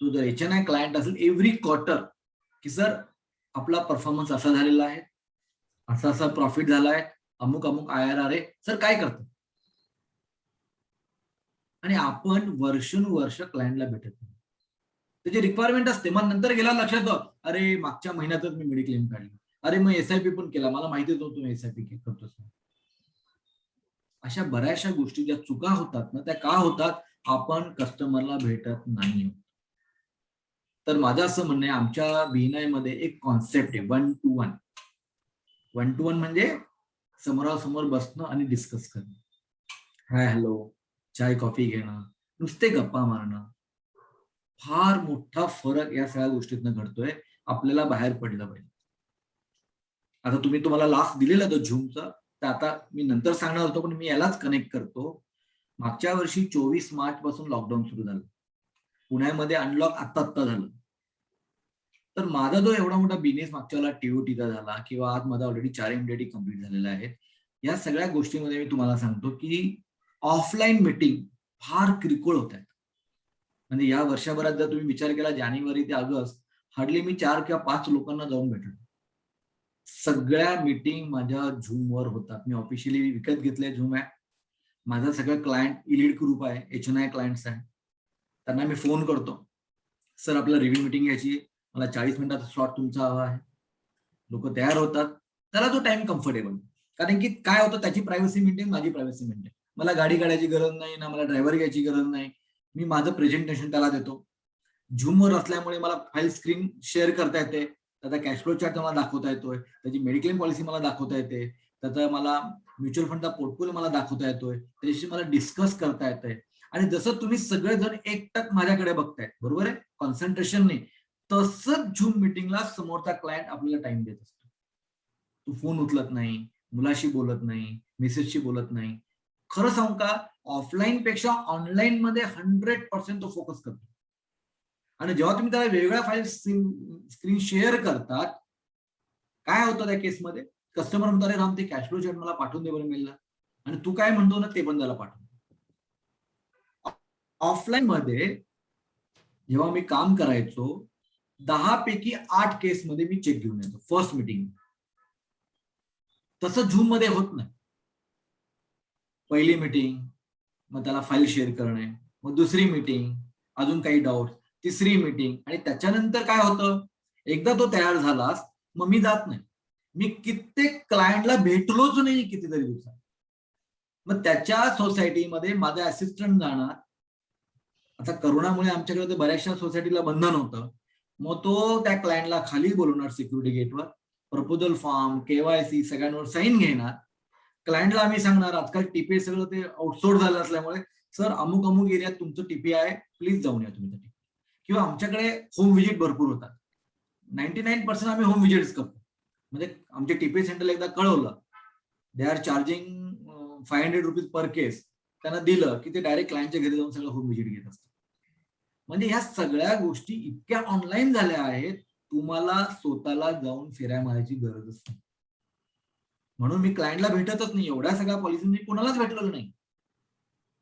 तो जर HNI क्लायंट असेल, एव्हरी क्वार्टर की सर आपला परफॉर्मन्स असा झालेला आहे, असा असा प्रॉफिट झालाय, अमुक अमुक IRR आहे, सर काय करतो. आणि आपण वर्षानुवर्ष क्लायंटला भेटत नाही. त्याची रिक्वायरमेंट असते, मग नंतर गेला लक्षात येतं, अरे मागच्या महिन्यातच मी मेडिक्लेम काढली, अरे मग एसआयपी पण केला, मला माहितीच नव्हतं तुम्ही एसआयपी करतोस. अशा बऱ्याचशा गोष्टी ज्या चुका होतात ना, त्या का होतात? आपण कस्टमरला भेटत नाही. तर माझं असं म्हणणं आहे, आमच्या BNI मध्ये एक कॉन्सेप्ट आहे 1 to 1. 1 to 1 म्हणजे समोरासमोर बसणं आणि डिस्कस करणं, हाय हॅलो, चाय कॉफी घेणं, नुसते गप्पा मारणं. फार मोठा फरक या सगळ्या गोष्टीतनं घडतोय. आपल्याला बाहेर पडलं पाहिजे. आता तुम्हाला लास्ट दिलेला तो झूमचा, तर आता मी नंतर सांगणार होतो, पण मी यालाच कनेक्ट करतो. मागच्या वर्षी 24 मार्च पासून लॉकडाऊन सुरू झालं. पुण्यामध्ये अनलॉक आत्ता झालं. तर माझा जो एवढा मोठा बिझनेस मागच्या वेळेला TOTचा झाला, किंवा आज माझा ऑलरेडी 4 MDT कम्प्लीट झालेला आहे. या सगळ्या गोष्टीमध्ये मी तुम्हाला सांगतो की ऑफलाईन मीटिंग फार किरकोळ होत आहेत. म्हणजे या वर्षभरात जर तुम्ही विचार केला, जानेवारी ते ऑगस्ट हार्डली मी 4 किंवा 5 लोकांना जाऊन भेटलो. सगळ्या मीटिंग माझ्या झूमवर होतात. मी ऑफिशियली विकत घेतलंय झूम ऍप. माझा सगळं क्लायंट इलीड ग्रुप आहे, HNI क्लायंट्स आहे. त्यांना मी फोन करतो, सर आपल्याला रिव्ह्यू मीटिंग घ्यायची, मला 40 मिनिटाचा स्लॉट तुमचा हवा आहे. लोक तयार होतात. त्याला तो टाइम कम्फर्टेबल, कारण की काय होतं, त्याची प्रायव्हसी मेंटेन, माझी प्रायव्हसी मेंटेन. मला गाडी काढायची गरज नाही ना, मला ड्रायव्हर घ्यायची गरज नाही. मी माझं प्रेझेंटेशन त्याला देतो. झूमवर असल्यामुळे मला फाईल स्क्रीन शेअर करता येते, त्याचा कॅश फ्लो चार्ट मला दाखवता येतोय, त्याची मेडिक्लेम पॉलिसी मला दाखवता येते, त्याचा मला म्युच्युअल फंडचा पोर्टफोलिओ मला दाखवता येतोय, त्याच्याशी मला डिस्कस करता येतंय. आणि जसं तुम्ही सगळेजण एकटक माझ्याकडे बघताय, बरोबर आहे, कॉन्सन्ट्रेशनने, तसंच झूम मिटिंगला समोरचा क्लायंट आपल्याला टाइम देत असतो. तो फोन उचलत नाही, मुलाशी बोलत नाही, मेसेजशी बोलत नाही. खरं सांगू का, ऑफलाईन पेक्षा ऑनलाईन मध्ये 100% तो फोकस करतो. आणि जेव्हा तुम्ही त्याला वेगवेगळ्या फाईल स्क्रीन शेअर करतात, काय होतं त्या केसमध्ये, कस्टमर म्हणतो, अरे राम, ते कॅश फ्लो चार्ट मला पाठवून दे बरं मेलला, आणि तू काय म्हणतो ना, ते पण त्याला पाठवून. ऑफलाईन मध्ये जेव्हा मी काम करायचो, 10 पैकी 8 केसमध्ये मी चेक घेऊन येतो फर्स्ट मीटिंग. तसं झूम मध्ये होत नाही. पहिली मीटिंग, मग त्याला फाईल शेअर करणे, मग दुसरी मीटिंग, अजून काही डाऊट, तिसरी मीटिंग, आणि त्याच्यानंतर काय होतं, एकदा तो तयार झालास मग मी जात नाही. मी कित्येक क्लायंटला भेटलोच नाही कितीतरी दिवसात. मग त्याच्या सोसायटीमध्ये माझा असिस्टंट जाणार. आता करोनामुळे आमच्याकडे तर बऱ्याचशा सोसायटीला बंधन होतं. मग तो त्या क्लायंटला खाली बोलवणार सिक्युरिटी गेटवर, प्रपोजल फॉर्म, KYC सगळ्यांवर साईन घेणार. क्लायंटला आम्ही सांगणार, आजकाल TPA सगळं ते आउटसोर्स झालं असल्यामुळे, सर अमुक अमुक एरियात तुमचं TPA आहे, प्लीज जाऊन या तुम्ही. किंवा आमच्याकडे होम व्हिजिट भरपूर होतात. 99% आम्ही होम व्हिजिट्स करतो. म्हणजे आमच्या TPA सेंटरला एकदा कळवलं, they are charging 500 rupees per case, त्यांना दिलं की ते डायरेक्ट क्लायंटच्या घरी जाऊन सगळं होम व्हिजिट घेत असतात. म्हणजे ह्या सगळ्या गोष्टी इतक्या ऑनलाईन झाल्या आहेत, तुम्हाला स्वतःला जाऊन फेऱ्या मारायची गरजच नाही. म्हणून मी क्लायंटला भेटतच नाही. एवढ्या सगळ्या पॉलिसी मी कोणालाच भेटलेलो नाही.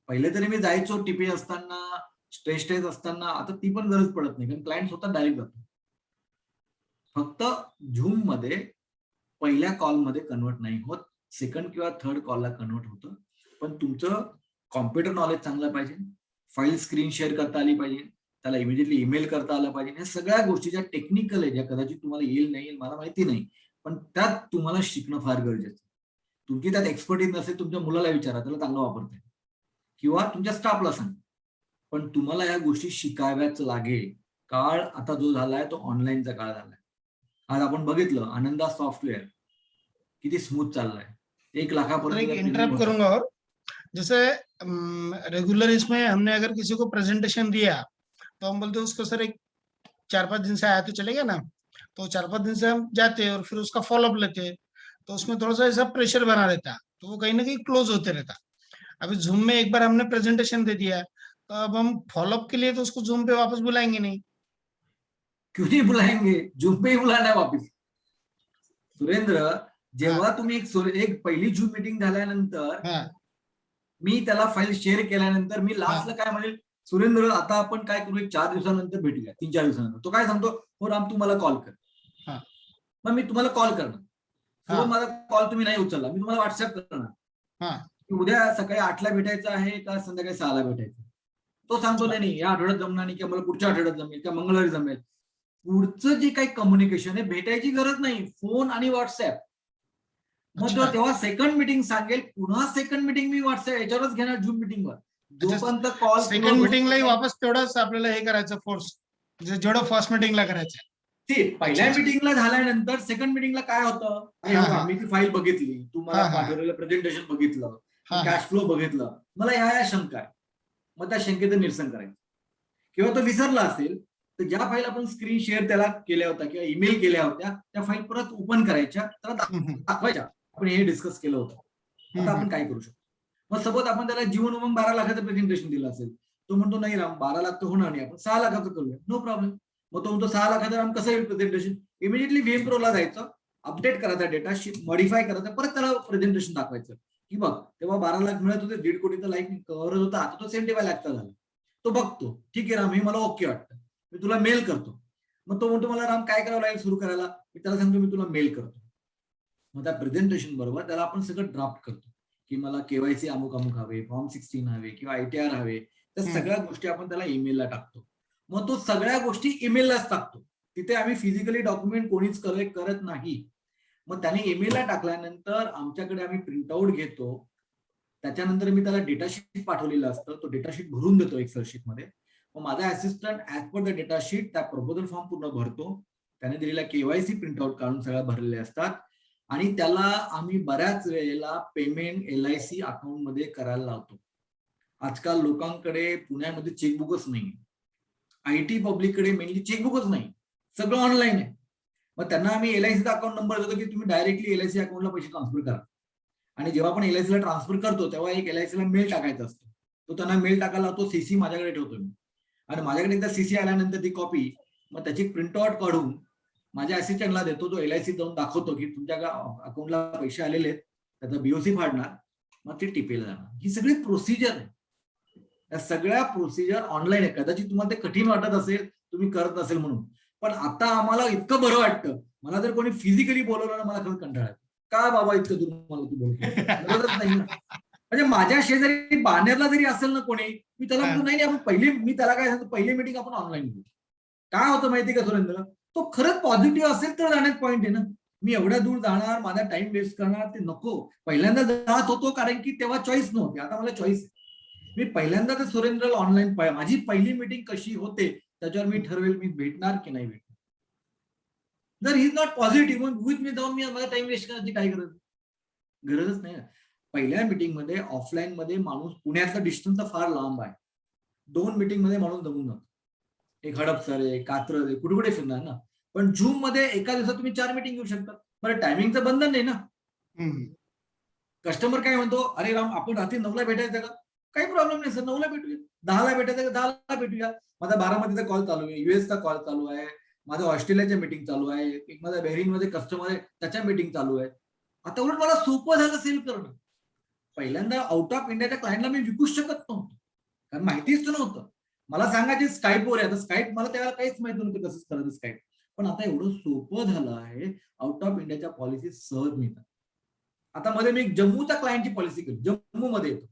पहिले तरी मी जायचो TPA असताना, स्ट्रेस टेस्ट असताना, आता ती पण गरज पडत नाही, कारण क्लायंट स्वतः डायरेक्ट जातो. फक्त झूम मध्ये पहिल्या कॉलमध्ये कन्वर्ट नाही होत, सेकंड किंवा थर्ड कॉलला कन्वर्ट होतं. पण तुमचं कॉम्प्युटर नॉलेज चांगलं पाहिजे, फाईल स्क्रीन शेअर करता आली पाहिजे, त्याला इमिडिएटली ईमेल करता आलं पाहिजे. या सगळ्या गोष्टी ज्या टेक्निकल आहे, ज्या कदाचित तुम्हाला येईल नाही येईल मला माहिती नाही, पण त्यात तुम्हाला शिकणं फार गरजेचं आहे. तुमची त्यात एक्सपर्टीज नसेल, तुमच्या मुलाला विचारा, त्याला चांगलं वापरता येईल, किंवा तुमच्या स्टाफला सांगा. पण तुम्हाला या गोष्टी शिकाव्याच लागेल. काळ आता जो झालाय तो ऑनलाईनचा काळ झालाय. आज आपण बघितलं, आनंदा सॉफ्टवेअर किती स्मूथ चाललाय, 1 लाखापर्यंत. इंटरप्ट करूंगा, और जैसे रेगुलर इसमें हमने अगर किसी को प्रेजेंटेशन दिया, तो हम बोलते हैं उसको, सर एक 4-5 दिन से आया तो चलेगा ना, तो 4-5 दिन से हम जाते हैं और फिर उसका फॉलोअप लेते हैं, तो उसमें थोड़ा सा ऐसा प्रेशर बना रहता, तो वो कहीं ना कहीं क्लोज होते रहता. अभी जूम में एक बार हमने प्रेजेंटेशन दे दिया, तो अब हम फॉलोअप के लिए तो उसको जूम पे वापस बुलाएंगे नहीं. क्यों नहीं बुलाएंगे, झूम पे ही बुलाना है वापस. सुरेंद्र, जेव्हा तुम्ही एक पहिली झूम मीटिंग झाल्यानंतर मी त्याला फाईल शेअर केल्यानंतर मी लास्टला काय म्हणेल, सुरेंद्र आता आपण काय करू, 4 दिवसानंतर भेटूया, 3-4 दिवसानंतर. तो काय सांगतो, हो राम तू मला कॉल कर. मग मी तुम्हाला कॉल करणार. माझा कॉल तुम्ही नाही उचलला, मी तुम्हाला व्हॉट्सअप करणार. उद्या सकाळी 8ला भेटायचं आहे का संध्याकाळी 6ला भेटायचं. तो सांगतो नाही या आठवड्यात जमणार नाही, किंवा मला पुढच्या आठवड्यात जमेल, किंवा मंगळवारी जमेल. पुढचं जे काही कम्युनिकेशन आहे भेटायची गरज नाही, फोन आणि व्हॉट्सअप. मग अच्छा. तेव्हा सेकंड मिटिंग सांगेल, पुन्हा सेकंड मिटिंग मी व्हॉट्सअप याच्यावरच घेणार, झूम मिटिंगवर. अच्छा, जोपर्यंत कॉल सेकंड मिटिंगलाही वापस तेवढंच आपल्याला हे करायचं फोर्स, जेवढं फर्स्ट मिटिंगला करायचं. पहिल्या अच्छा. मिटिंगला झाल्यानंतर सेकंड मिटिंगला काय होतं, अरे हा, बघा, हा. मी ती फाईल बघितली, तुम्हाला हा, हा. पाठवलेलं प्रेझेंटेशन बघितलं, हा, हा. कॅश फ्लो बघितलं, मला ह्या शंका आहे. मग त्या शंकेचं निरसन करायचं. किंवा तो विसरला असेल तर ज्या फाईल आपण स्क्रीन शेअर त्याला केल्या होत्या किंवा ईमेल केल्या होत्या, त्या फाईल परत ओपन करायच्या, त्याला दाखवायच्या, आपण हे डिस्कस केलं होतं, आता आपण काय करू शकतो. मग सपोज आपण त्याला जीवन उमंग 12 लाखाचं प्रेझेंटेशन दिलं असेल, तो म्हणतो नाही राम 12 लाख तर होणार नाही, आपण 6 लाखाचं करूया, नो प्रॉब्लेम. मग तो म्हणतो 6 लाखाचं राम कसं येईल प्रेझेंटेशन, इमिडिएटली व्हीएम प्रोला जायचं, अपडेट करायचा डेटा, मॉडिफाय करायचा, परत त्याला प्रेझेंटेशन दाखवायचं की बघ तेव्हा 12 लाख मिळत होते, 1.5 कोटीचा लाईक कव्हर होता, आता तो 75 लाखचा झाला. तो बघतो, ठीक आहे राम, हे मला ओके वाटतं, मी तुला मेल करतो. मग तो म्हणतो मला राम काय करावं लागेल सुरू करायला, मी त्याला सांगतो मी तुला मेल करतो. मग त्या प्रेझेंटेशन बरोबर त्याला आपण सगळं ड्राफ्ट करतो की मला केवायसी अमुक अमुक हवे, फॉर्म 16 हवे किंवा ITR हवे, त्या सगळ्या गोष्टी आपण त्याला ईमेलला टाकतो. मग तो सगळ्या गोष्टी ईमेललाच टाकतो, तिथे आम्ही फिजिकली डॉक्युमेंट कोणीच करत नाही. मग त्याने ईमेलला टाकल्यानंतर आमच्याकडे आम्ही प्रिंटआउट घेतो, त्याच्यानंतर मी त्याला डेटाशीट पाठवलेलं असतं, तो डेटाशीट भरून देतो एक्सेल शीट मध्ये. मग माझा assistant as per the datasheet त्या प्रपोजल फॉर्म पूर्ण भरतो, त्याने दिलेला केवायसी प्रिंटआउट काढून सगळ्या भरलेले असतात, आणि त्याला आम्ही बऱ्याच वेळेला पेमेंट LIC अकाउंट मध्ये करायला लावतो. आजकाल लोकांकडे पुण्यामध्ये चेकबुकच नाही, IT पब्लिककडे मेनली चेकबुकच नाही, सगळं ऑनलाईन आहे. मग त्यांना आम्ही LICचा अकाउंट नंबर देतो की तुम्ही डायरेक्टली LIC अकाउंटला पैसे ट्रान्सफर करा. आणि जेव्हा आपण LICला ट्रान्सफर करतो तेव्हा एक LICला मेल टाकायचा असतो, तो त्यांना मेल टाकायला तो CC माझ्याकडे ठेवतो मी, आणि माझ्याकडे एकदा CC आल्यानंतर ती कॉपी मग त्याची प्रिंटआउट काढून माझ्या असिस्टंटला देतो, तो LIC जाऊन दाखवतो की तुमच्या अकाउंटला पैसे आलेले आहेत, त्याचा BOC फाडणार, मग ते टिपेला जाणार. ही सगळी प्रोसिजर आहे, या सगळ्या प्रोसिजर ऑनलाईन आहे. कदाचित तुम्हाला ते कठीण वाटत असेल, तुम्ही करत नसेल म्हणून, पण आता आम्हाला इतकं बरं वाटतं, मला जर कोणी फिजिकली बोलवलं ना मला खरंच कंटाळा येतो. का बाबा इतकं दूर मला तू बोलतो, गरजच नाही ना. म्हणजे माझ्या शेजारी बाणेरला जरी असेल ना कोणी, मी त्याला म्हणतो नाही आपण मी त्याला काय सांगतो, पहिली मीटिंग आपण ऑनलाईन घेऊ. काय होतं माहिती का सुरेंद्र, तो खरंच पॉझिटिव्ह असेल तर जाण्यात पॉईंट आहे ना. मी एवढ्या दूर जाणार, माझा टाइम वेस्ट करणार, ते नको. पहिल्यांदा जात होतो कारण की तेव्हा चॉईस नव्हती, आता मला चॉईस आहे. मी पहिल्यांदा तर सुरेंद्रला ऑनलाईन, माझी पहिली मीटिंग कशी होते त्याच्यावर मी ठरवेल मी भेटणार की नाही भेटणार. जर ही नॉट पॉझिटिव्ह, मग विथ मी जाऊन मी माझा टाइम वेस्ट करायची काय गरजच नाही. पहिल्या मीटिंग मध्ये ऑफलाईन मध्ये माणूस, पुण्यातला डिस्टन्स फार लांब आहे, 2 मीटिंग मध्ये माणूस जमून जातो. एक हडपसर आहे, कात्रज आहे, कुठे कुठे फिरणार ना. पण झूम मध्ये एका दिवसात तुम्ही 4 मीटिंग घेऊ शकता. बरं टायमिंगचं बंधन नाही ना. कस्टमर काय म्हणतो, अरे राम आपण रात्री 9ला भेटायचं का, काही प्रॉब्लेम नाही सर, 9ला भेटूया. 10ला भेटायचं का, 10ला भेटूया. माझा बारामतीचा कॉल चालू आहे, US चा कॉल चालू आहे, माझं ऑस्ट्रेलियाच्या मीटिंग चालू आहे, एक माझा बहरीनमध्ये कस्टमर आहे त्याच्या मीटिंग चालू आहे. आता उलट मला सोपं झालं सेल करणं. पहिल्यांदा आउट ऑफ इंडियाच्या क्लायंटला मी विकूच शकत नव्हतो, कारण माहितीच नव्हतं. मला सांगायचे स्काईपवर आहे, आता स्काईप मला त्यावेळेला काहीच माहिती नव्हतं कसं करायचं स्काईप. पण आता एवढं सोपं झालं आहे, आउट ऑफ इंडियाच्या पॉलिसी सहज मिळतात. आता मध्ये मी जम्मूच्या क्लायंटची पॉलिसी केली, जम्मू मध्ये येतो,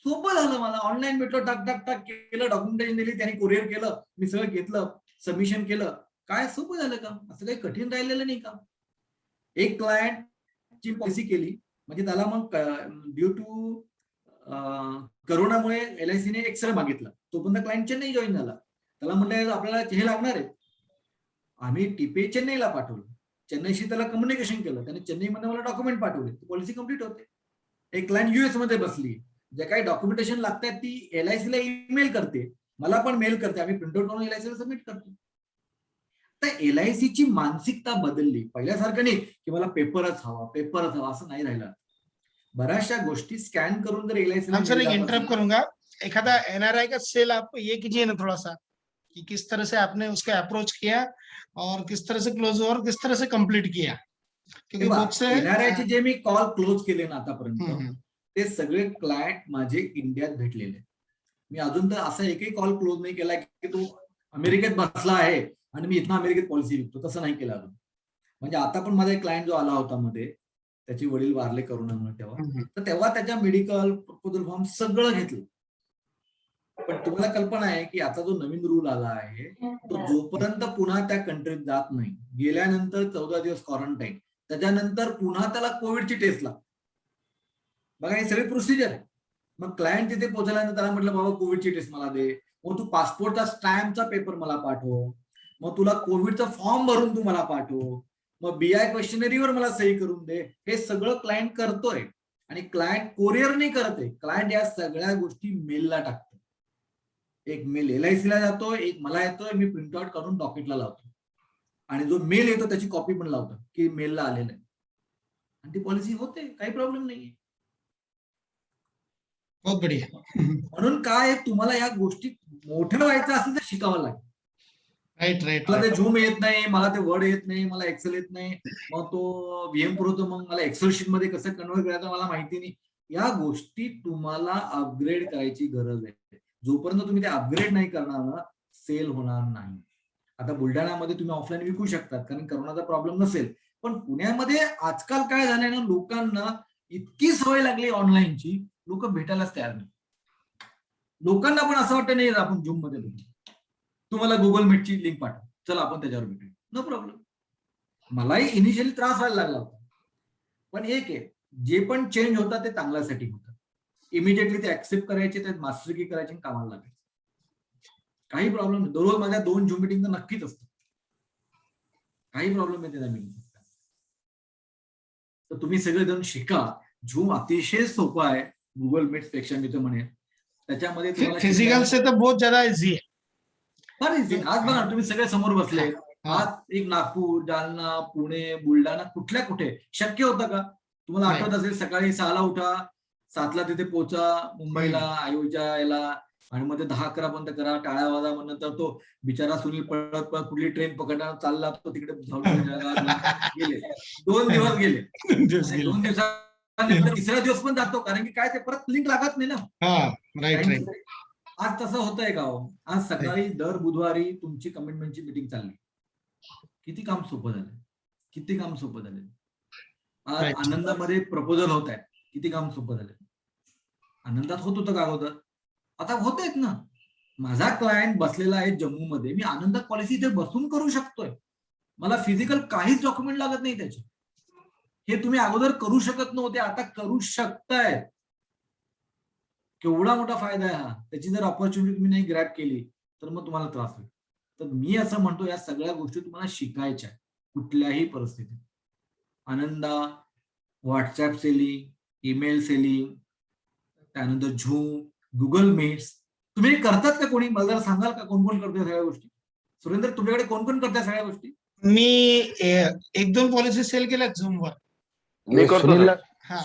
सोपं झालं मला, ऑनलाईन भेटलो, टाक टाक टाक केलं, डॉक्युमेंटेशन दिली, त्याने कुरिअर केलं, मी सगळं घेतलं, सबमिशन केलं, काय सोपं झालं का, असं काही कठीण राहिलेलं नाही का. एक क्लायंटची पॉलिसी केली म्हणजे त्याला मग ड्यू टू करोनामुळे LICने एक्सरे मागितला, तोपर्यंत क्लायंट चेन्नई जॉईन झाला. त्याला म्हणलं आपल्याला हे लागणार आहे, आम्ही टीपे चेन्नईला पाठवलं, चेन्नईशी त्याला कम्युनिकेशन केलं, त्याने चेन्नईमध्ये मला डॉक्युमेंट पाठवले, पॉलिसी कंप्लीट होते. एक क्लायंट US मध्ये बसली, जे काही डॉक्युमेंटेशन लागतात ती LICला ईमेल करते, मला पण मेल करते, आम्ही प्रिंटआउट करून LICला सबमिट करतो. तर LICची मानसिकता बदलली, पहिल्यासारखं नाही की मला पेपरच हवा असं नाही राहिलं. बऱ्याचशा गोष्टी स्कॅन करून जर LICला, सर एक इंटरप्ट करूंगा, एखादा NRI का सेल आप ये कीजिए ना थोड़ा सा, कि किस तरह से आपने उसका अप्रोच किया और किस तरह से क्लोज हुआ और किस तरह से कंप्लीट किया, क्योंकि बुक से NRIचे जे मी कॉल क्लोज केले ना आतापर्यंत, ते सगळे क्लायंट माझे इंडियात भेटलेले. मी अजून तर असा एकही कॉल क्लोज नाही केला की तो अमेरिकेत बसला आहे आणि मी इथं अमेरिकेत पॉलिसी विकतो, तसं नाही केलं अजून. म्हणजे आता पण माझा एक क्लायंट जो आला होता मध्ये, त्याचे वडील वारले करोनामुळे तेव्हा, तर तेव्हा त्याच्या मेडिकल प्रपोजल फॉर्म सगळं घेतलं. पण तुम्हाला कल्पना आहे की आता जो नवीन रूल आला आहे तो जोपर्यंत पुन्हा त्या कंट्रीत जात नाही, गेल्यानंतर 14 दिवस क्वारंटाईन, त्याच्यानंतर पुन्हा त्याला कोविडची टेस्ट लागते. बघा ही सगळी प्रोसिजर आहे. मग क्लायंट तिथे पोहोचल्यानंतर त्याला म्हटलं बाबा कोविडची टेस्ट मला दे, मग तू पासपोर्टचा स्टॅम्पचा पेपर मला पाठव, मग तुला कोविडचा फॉर्म भरून तू मला पाठव, मग BI क्वेश्चनरीवर मला सही करून दे. हे सगळं क्लायंट करतोय आणि क्लायंट कोरिअर नाही करत आहे. क्लायंट या सगळ्या गोष्टी मेलला टाकतो. एक मेल LIC ला जातो, एक मला येतोय, मी प्रिंटआउट करून डॉकेटला लावतो आणि जो मेल येतो त्याची कॉपी पण लावतो की मेलला आलेलं आहे आणि ती पॉलिसी होते, काही प्रॉब्लेम नाहीये. बहुत बढ़िया. म्हणून काय तुम्हाला या गोष्टी मोठं व्हायचं असेल तर शिकावं लागेल. राईट. मला ते झूम येत नाही, मला ते वर्ड येत नाही, मला एक्सेल येत नाही, मग तो VM Pro होतो, मग मला एक्सेल शीट मध्ये कसं कन्वर्ट करायचं मला माहिती नाही. या गोष्टी तुम्हाला अपग्रेड करायची गरज आहे. जोपर्यंत तुम्ही ते अपग्रेड नाही करणार ना, सेल होणार नाही. आता बुलढाण्यामध्ये तुम्ही ऑफलाईन विकू शकतात कारण करोनाचा प्रॉब्लेम नसेल, पण पुण्यामध्ये आजकाल काय झालंय ना, लोकांना इतकी सवय लागली ऑनलाईनची, लोक भेटायलाच तयार नाही. लोकांना पण असं वाटतं नाही आपण झूम मध्ये भेटू, तुम्हाला गुगल मीटची लिंक पाठव, चला आपण त्याच्यावर भेटू, नो प्रॉब्लेम. मलाही इनिशियली त्रास व्हायला लागला होता, पण एक आहे, जे पण चेंज होतात ते चांगल्यासाठी होतात. इमिडिएटली ते ऍक्सेप्ट करायचे, त्यात मास्टर की करायचे, कामाला लागायचे, काही प्रॉब्लेम नाही. दररोज माझ्या 2 झूम मीटिंग तर नक्कीच असतात, काही प्रॉब्लेम येते त्या मीटिंग. तर तुम्ही सगळेजण शिका. झूम अतिशय सोपं आहे गुगल मीट पेक्षा, मी तर म्हणेन. त्याच्यामध्ये तुम्हाला फिजिकल से तो बहुत ज्यादा इजी है. फार इझी. आज बघा तुम्ही सगळे समोर बसले, आज एक नागपूर, जालना, पुणे, बुलढाणा, कुठे शक्य होतं का? तुम्हाला आठवत असेल सकाळी 6ला उठा, 7ला तिथे पोहोचा मुंबईला, आयोच्या याला, आणि मग ते 10-11 पर्यंत करा, टाळ्या वाजा. मग नंतर तो बिचारा सुनील पळत पळत कुठली ट्रेन पकडणार चालला, तो तिकडे गेले. 2 दिवस गेले. 2 दिवसानंतर 3रा दिवस पण जातो, कारण की काय ते परत लिंक लागत नाही ना. राईट. आज तसं होतंय का हो? आज सकाळी दर बुधवारी तुमची कमिटमेंटची मीटिंग चालली. किती काम सोपं झालं, किती काम सोपं झालं. आज Right. आनंदामध्ये प्रपोजल होत आहे, किती काम सोपं झालं. आनंदात होत होतं का अगोदर, आता होत आहेत ना. माझा क्लायंट बसलेला आहे जम्मूमध्ये, मी आनंदात पॉलिसी इथे बसून करू शकतोय. मला फिजिकल काहीच डॉक्युमेंट लागत नाही त्याचे. हे तुम्ही अगोदर करू शकत नव्हते, आता करू शकताय. केवढा मोठा फायदा आहे हा. त्याची जर ऑपॉर्च्युनिटी तुम्ही नाही ग्रॅब केली तर मग तुम्हाला त्रास होईल. तर मी असं म्हणतो, या सगळ्या गोष्टी तुम्हाला शिकायच्या कुठल्याही परिस्थितीत. आनंदा, व्हॉट्सअप सेलिंग, ईमेल सेलिंग, त्यानंतर झूम, गुगल मीट्स, तुम्ही करतात का कोणी? मला जरा सांगाल का कोण कोण करते सगळ्या गोष्टी? सुरेंद्र, तुमच्याकडे कोण कोण करतात सगळ्या गोष्टी? मी 1-2 पॉलिसी सेल केल्या झूमवर. मी करतो सर.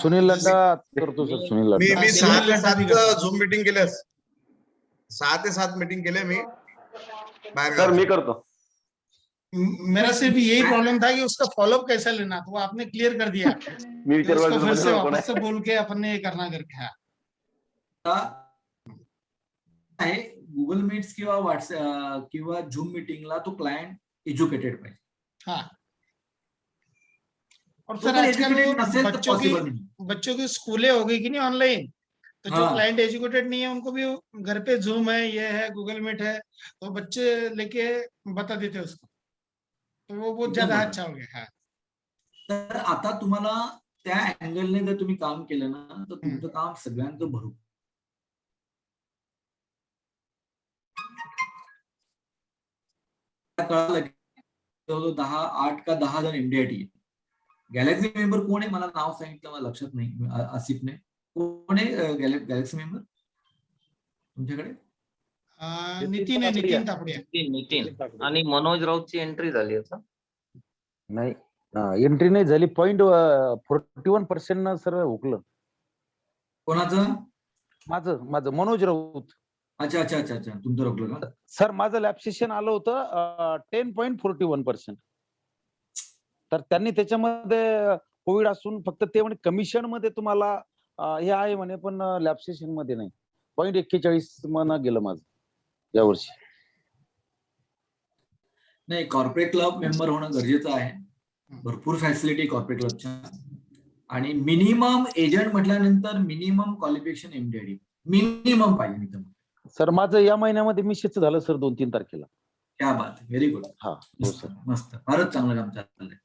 सुनील लड्डा करतो सर. सुनील लड्डा. मी 6 ते लड्डा भी 7 करतो. झूम मीटिंग केल्या. 6 ते 7 मीटिंग केल्या मी बाहेर सर मी करतो. मेरा सिर्फ यही प्रॉब्लम था कि उसका फॉलोअप कैसा लेना, तो वो आपने क्लियर कर दिया. मी तो उसको फिर से विचार वापस से बोल के अपन ने ये करना करके. आहे गुगल मीट्स किंवा व्हॉट्सअप किंवा झूम मीटिंगला तो क्लायंट एज्युकेटेड पाहिजे. हाँ. और तो सर जर आजकल educated वो नसेल तर possible नाही. बच्चों की स्कूलें हो गई कि नहीं ऑनलाइन, तो जो हाँ. क्लाइंट एजुकेटेड नहीं है उनको भी घर पे जूम है, ये है, गूगल मीट है, तो बच्चे लेके बता देते उसको, तो वो बहुत एकदम ज्यादा बरोबर. अच्छा हो गया. हाँ. तर आता तुम्हाला त्या अँगलने जर तुम्ही काम केलं ना, तर तुमचं काम सगळ्यांचं भरू. कळालं की 8 का 10 जण MDIT. गॅलेक्सी मेंबर कोण आहे? मला नाव सांगितलं, मला लक्षात नाही. आसिफने कोण आहे गॅलेक्सी मेंबर तुमच्याकडे? नितीन आहे, नितीन तापडिया. नितीन आणि मनोज राऊतची एंट्री झाली आता. नाही, एंट्री नाही झाली. 0.41% सर हुकलं. कोणाचं? माझं मनोज राऊत. अच्छा अच्छा अच्छा अच्छा, तुमचं रोखलं का? सर माझं लॅप्सेशन आलं होतं 10.41%. तर त्यांनी त्याच्यामध्ये कोविड असून फक्त ते म्हणे कमिशन मध्ये तुम्हाला हे आहे म्हणे, पण लॅप्सेशन मध्ये नाही. 0.41 गेलं माझं यावर्षी. नाही, कॉर्पोरेट क्लब मेंबर होणं गरजेचं आहे. भरपूर फॅसिलिटी कॉर्पोरेट क्लबच्या. आणि मिनिमम एजंट म्हटल्यानंतर मिनिमम क्वालिफिकेशन MDIT मिनिमम पाहिजे. मी तर सर माझं या महिन्यामध्ये मिसेसचं झालं सर 2-3 तारखेला. क्या बात, व्हेरी गुड. हा हो सर. मस्त, फारच चांगलं काम चाललंय.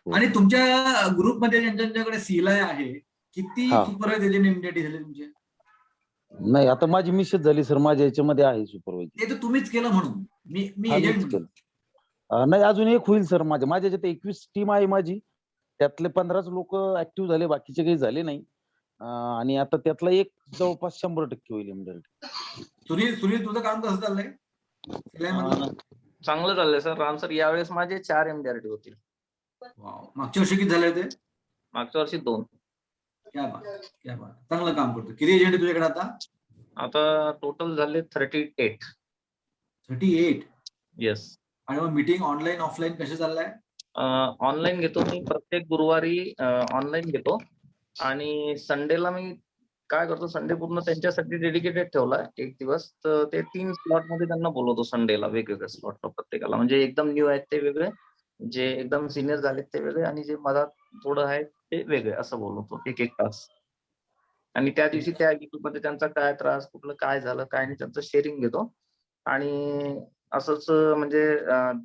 हो. आणि तुमच्या ग्रुपमध्ये ज्यांच्याकडे सीलाय आहे, किती हा. सुपरवायझर एजंट एमडीआयटी झाले तुमचे? नाही आता माझी मिसेस झाली सर, माझ्या याच्यामध्ये आहे सुपरवायझर. ते तर तुम्हीच केलं म्हणून मी एजंट. नाही अजून एक होईल सर. माझ्या याच्यात 21 टीम आहे माझी, त्यातले 15च लोक ऍक्टिव्ह झाले, बाकीचे काही झाले नाही. आणि आता त्यातला एक जवळपास 100% होईल एमडीआयटी. सुनील तुझं काम कसं चाललंय सिलायमधलं? चांगलं चाललंय सर. राम सर यावेळेस माझे 4 एमडीआरटी होतील. वाव, मागच्या वर्षी किती झाले होते? मागच्या वर्षी 2. क्या बात, क्या बात, चांगलं काम करतो. किती एजंट आहे तुझ्याकडे आता? आता टोटल झाले 38. 38. येस. आणि मग मीटिंग ऑनलाईन ऑफलाईन कसे चाललाय? ऑनलाईन घेतो मी, प्रत्येक गुरुवारी ऑनलाईन घेतो. आणि संडेला मी काय करतो, संडे पूर्ण त्यांच्यासाठी डेडिकेटेड ठेवला एक दिवस. तर ते 3 स्लॉट मध्ये त्यांना बोलवतो संडेला, वेगवेगळ्या स्लॉटला प्रत्येकाला. म्हणजे एकदम न्यू आहेत ते वेगळे, जे एकदम सिनियर झालेत ते वेगळे, आणि जे मधात थोडं आहेत ते वेगळे, असं बोलवतो 1-1 तास. आणि त्या दिवशी त्या ग्रुपमध्ये त्यांचा काय त्रास, कुठलं काय झालं काय नाही, त्यांचं शेअरिंग घेतो. आणि असंच म्हणजे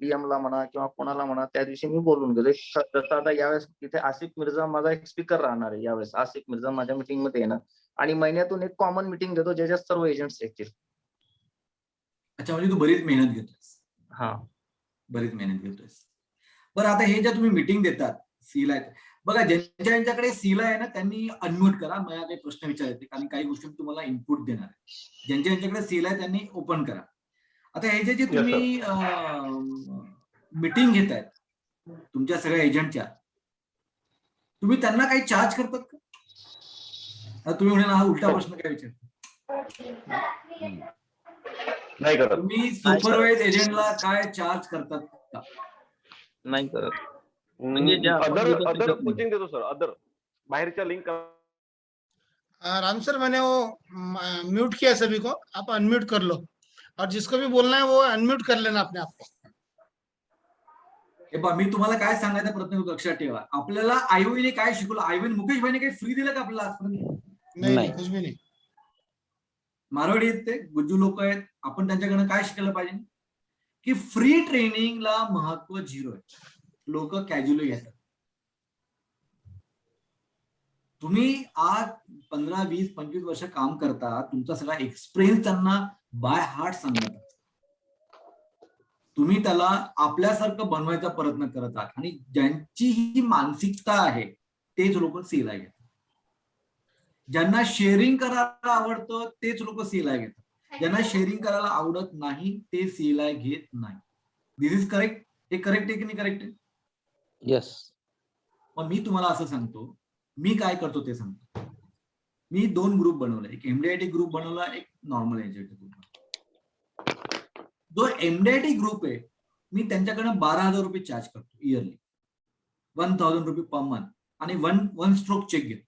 BM ला म्हणा किंवा कोणाला म्हणा, त्या दिवशी मी बोलून गेलो. जसं आता यावेळेस तिथे आसिफ मिर्झा माझा एक स्पीकर राहणार आहे यावेळेस. आसिफ मिर्झा माझ्या मीटिंग मध्ये येणार. आणि महिन्यातून एक कॉमन मीटिंग घेतो ज्याच्यात सर्व एजंट्स येतील. अच्छा, म्हणजे तू बरीच मेहनत घेतोयस. हा, बरीच मेहनत घेतोयस. बरं, आता हे ज्या तुम्ही मीटिंग देतात सीला, बघा ज्यांच्याकडे सीला आहे ना त्यांनी अनम्यूट करा. मला काही प्रश्न विचारायचे, कारण काही गोष्टी तुम्हाला इनपुट देणार आहे. ज्यांच्याकडे सीला आहे त्यांनी ओपन करा. आता हे जे तुम्ही मीटिंग घेतायत तुमच्या सगळ्या एजंटच्या, तुम्ही त्यांना काही चार्ज करतात का? आता तुम्ही म्हणाल हा उलटा प्रश्न काय विचारता, नाही करत. तुम्ही सुपरवाइज एजंटला काय चार्ज करतात का? नाही करत. म्हणजे ज्या अदर कोचिंग देतो सर, अदर बाहेरच्या लिंक. राम सर मैंने वो म्यूट किया सभी को, आप अनम्यूट कर लो, और जिसको भी बोलना है वो अनम्यूट कर लेना अपने आप को. हे बघा, मी तुम्हाला काय सांगायचा प्रयत्न करतो, लक्षात ठेवा. आपल्याला आईने काय शिकवलं? आईने मुकेश भाईने काही फ्री दिलं का आपल्याला आजपर्यंत? नहीं, कुछ भी नहीं. मारवाडी आहेत ते, गुज्जू लोक आहेत. आपण त्यांच्याकडनं काय शिकायला पाहिजे? की फ्री ट्रेनिंगला महत्व 0 आहे. लोक कॅज्युअली घेतात. तुम्ही आज 15, 20, 25 वर्ष काम करता, तुमचा सगळा एक्सपिरियन्स त्यांना बाय हार्ट सांगता. तुम्ही त्याला आपल्यासारखं बनवायचा प्रयत्न करत आहात. आणि ज्यांची ही मानसिकता आहे तेच लोक सीला घेतात. ज्यांना शेअरिंग करायला आवडतं तेच लोक सीला घेतात. ज्यांना शेअरिंग करायला आवडत नाही ते सीला घेत नाही. दिस इज करेक्ट? हे करेक्ट आहे की नाही करेक्ट आहे? येस. मग मी तुम्हाला असं सांगतो, मी काय करतो ते सांगतो. मी 2 ग्रुप बनवले, एक एमडीआयटी ग्रुप बनवला, एक नॉर्मल एजंट ग्रुप. जो एमडीआयटी ग्रुप आहे मी त्यांच्याकडनं 12,000 रुपये चार्ज करतो इयरली, 1,000 रुपये पर मंथ, आणि वन स्ट्रोक चेक घेतो.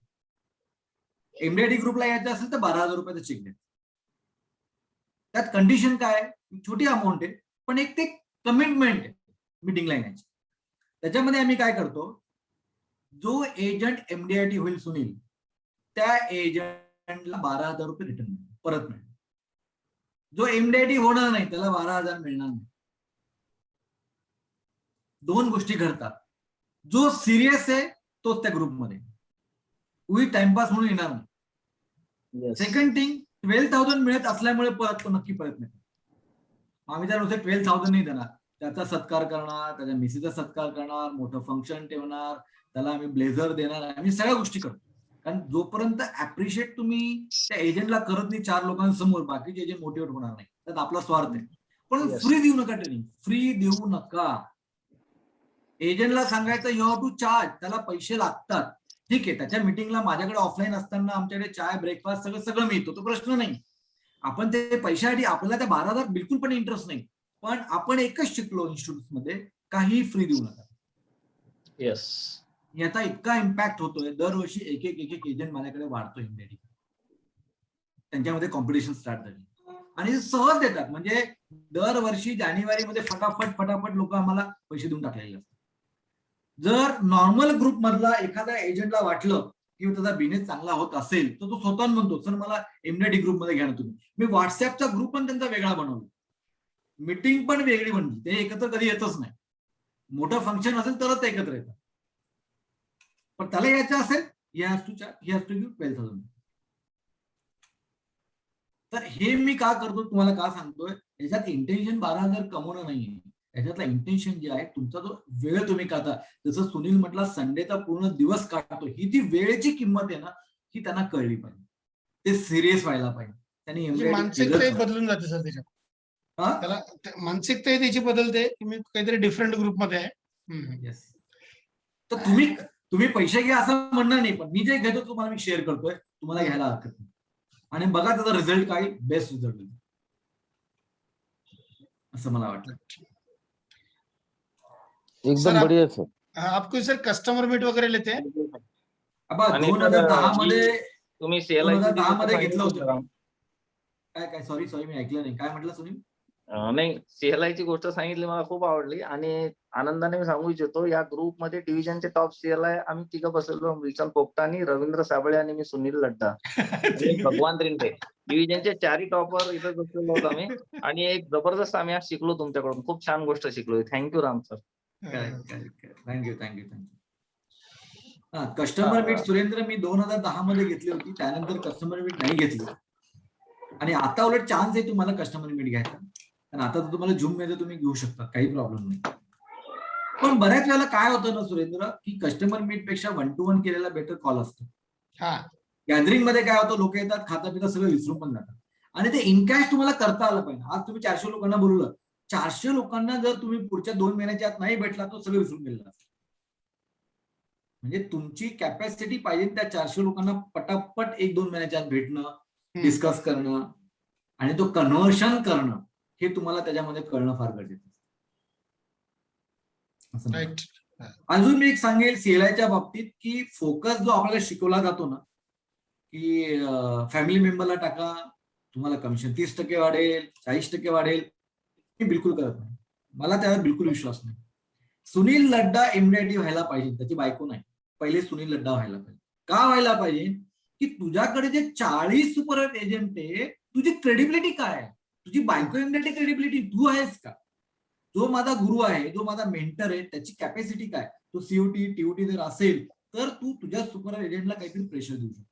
एमडीआयटी ग्रुपला यायचं असेल तर 12,000 रुपयाचा चेक देतो. त्यात कंडिशन काय? छोटी अमाऊंट आहे, पण एक ते कमिटमेंट आहे मीटिंगला येण्याची. त्याच्यामध्ये आम्ही काय करतो, जो एजंट एमडीआयटी होईल सुनील, त्या एजंटला 12,000 रुपये रिटर्न परत मिळेल. जो एमडीआयटी होणार नाही त्याला 12,000 मिळणार नाही. 2 गोष्टी घडतात. जो सिरियस आहे तोच त्या ग्रुपमध्ये, उगी टाइमपास म्हणून येणार नाही. सेकंड थिंग, 12,000 मिळत असल्यामुळे परत तो नक्की प्रयत्न करतो. आम्ही त्यानुसार 12,000 नाही देणार, त्याचा सत्कार करणार, त्याच्या मिसेसचा सत्कार करणार, मोठं फंक्शन ठेवणार, त्याला आम्ही ब्लेझर देणार, आम्ही सगळ्या गोष्टी करतो. कारण जोपर्यंत अप्रिशिएट तुम्ही त्या एजंटला करत नाही 4 लोकांसमोर, बाकीचे एजंट मोटिवेट होणार नाही. त्यात आपला स्वार्थ आहे. पण फ्री देऊ नका ट्रेनिंग, फ्री देऊ नका. एजंटला सांगायचं यू हॅव टू चार्ज, त्याला पैसे लागतात. ठीक आहे, त्याच्या मीटिंगला माझ्याकडे ऑफलाईन असताना आमच्याकडे चाय, ब्रेकफास्ट सगळं मिळतो, तो प्रश्न नाही. आपण ते पैशासाठी, आपल्याला त्या 12,000 बिलकुल पण इंटरेस्ट नाही. पण आपण एकच शिकलो इन्स्टिट्यूट मध्ये, काही फ्री देऊ नका. येस. याचा इतका इम्पॅक्ट होतोय, दरवर्षी एक एक एजंट माझ्याकडे वाढतोय. त्यांच्यामध्ये कॉम्पिटिशन स्टार्ट झाली आणि सहज देतात. म्हणजे दरवर्षी जानेवारीमध्ये फटाफट लोक आम्हाला पैसे देऊन टाकलेले असतात. जर नॉर्मल ग्रुप मधला एखाद्या एजंटला वाटलं किंवा त्याचा बिझनेस चांगला होत असेल तर तो स्वतः म्हणतो सर मला एमडीआयटी ग्रुपमध्ये घ्या ना तुम्ही. मी व्हॉट्सअपचा ग्रुप पण त्यांचा वेगळा बनवला, मीटिंग पण वेगळी बनली, ते एकत्र कधी येतच नाही. मोठं फंक्शन असेल तरच ते एकत्र येतात. पण त्याला यायचं असेल he has to give 12,000. तर हे मी का करतो तुम्हाला का सांगतोय, याच्यात इंटेन्शन 12,000 कमवणं नाहीये. याच्यातला इंटेन्शन जे आहे तुमचा जो वेळ तुम्ही काढता, जसं सुनील म्हटला संडेचा पूर्ण दिवस काढतो, ही जी वेळेची किंमत आहे ना ही त्यांना कळली पाहिजे. ते सिरियस व्हायला पाहिजे. त्यांनी म्हणजे मानसिकताही बदलून जाते सर त्याच्यात. त्याला मानसिकताही त्याची बदलते की मी काहीतरी डिफरंट ग्रुपमध्ये आहे. येस. तर तुम्ही पैसे घ्या असं म्हणणार नाही, पण मी जे घेतो तुम्हाला मी शेअर करतोय, तुम्हाला घ्यायला हरकत नाही. आणि बघा त्याचा रिझल्ट काय, बेस्ट रिझल्ट होईल असं मला वाटतं. एकदम बढिया सर. आपको सर कस्टमर मीट वगैरे लेते हैं? आता आणि 2010 मध्ये तुम्ही 2010 मध्ये घेतलं होतं. CLI काय सॉरी मी ऐकलं नाही, काय म्हटलं सुनील? नाही, CLI ची गोष्ट सांगितली, मला खूप आवडली आणि आनंदाने मी सांगू इच्छितो या ग्रुपमध्ये डिव्हिजनचे टॉप CLI आम्ही तिघं बसलेलो, विशाल पोपटानी, रवींद्र साबळे आणि मी सुनील लड्डा आणि भगवान त्रिंटे. डिव्हिजनचे 4 टॉपर इथं बसलेलो होतो आम्ही आणि एक जबरदस्त आम्ही आज शिकलो तुमच्याकडून. खूप छान गोष्ट शिकलो. Thank you Ram sir. Thank you. Customer meet Surendra मी 2010 मध्ये घेतली होती, त्यानंतर कस्टमर मीट नाही घेतली आणि आता उलट चान्स आहे तुम्हाला कस्टमर मीट घ्यायचा. कारण आता तर तुम्हाला झूम मध्ये तुम्ही घेऊ शकता, काही प्रॉब्लेम नाही. पण बऱ्याच वेळेला काय होतं ना सुरेंद्र, की कस्टमर मीट पेक्षा 1 to 1 केलेला बेटर कॉल असतो. गॅदरिंग मध्ये काय होतं, लोक येतात, खाता पिता सगळं विसरून पण जातात आणि ते इनकॅश तुम्हाला करता आलं पाहिजे. आज तुम्ही 400 लोकांना बोलवलं, 400 लोकांना जर तुम्ही पुढच्या 2 महिन्याच्या आत नाही भेटला तो सगळं विसरून गेलेला. म्हणजे तुमची कॅपॅसिटी पाहिजे त्या 400 लोकांना पटापट 1-2 महिन्याच्या आत भेटणं, डिस्कस करणं आणि तो कन्व्हर्शन करणं, हे तुम्हाला त्याच्यामध्ये कळणं फार गरजेचं आहे. अजून मी एक सांगेल CLIच्या बाबतीत की फोकस जो आपल्याला शिकवला जातो ना, की फॅमिली मेंबरला टाका, तुम्हाला कमिशन 30% वाढेल, 40% वाढेल, मी बिलकुल करत नाही. मला त्यावर बिलकुल विश्वास नाही. सुनील लड्डा एमडीआयटी व्हायला पाहिजे, त्याची बायको नाही. पहिले सुनील लड्डा व्हायला पाहिजे. का व्हायला पाहिजे, की तुझ्याकडे जे 40 सुपर एजंट आहे, तुझी क्रेडिबिलिटी काय आहे? तुझी बायको एमडीआयटी क्रेडिबिलिटी तू आहेस का? जो माझा गुरु आहे, जो माझा मेंटर आहे, त्याची कॅपॅसिटी काय? तो COT TOT जर असेल तर तू तुझ्या सुपर एजंटला काहीतरी प्रेशर देऊ शकतो.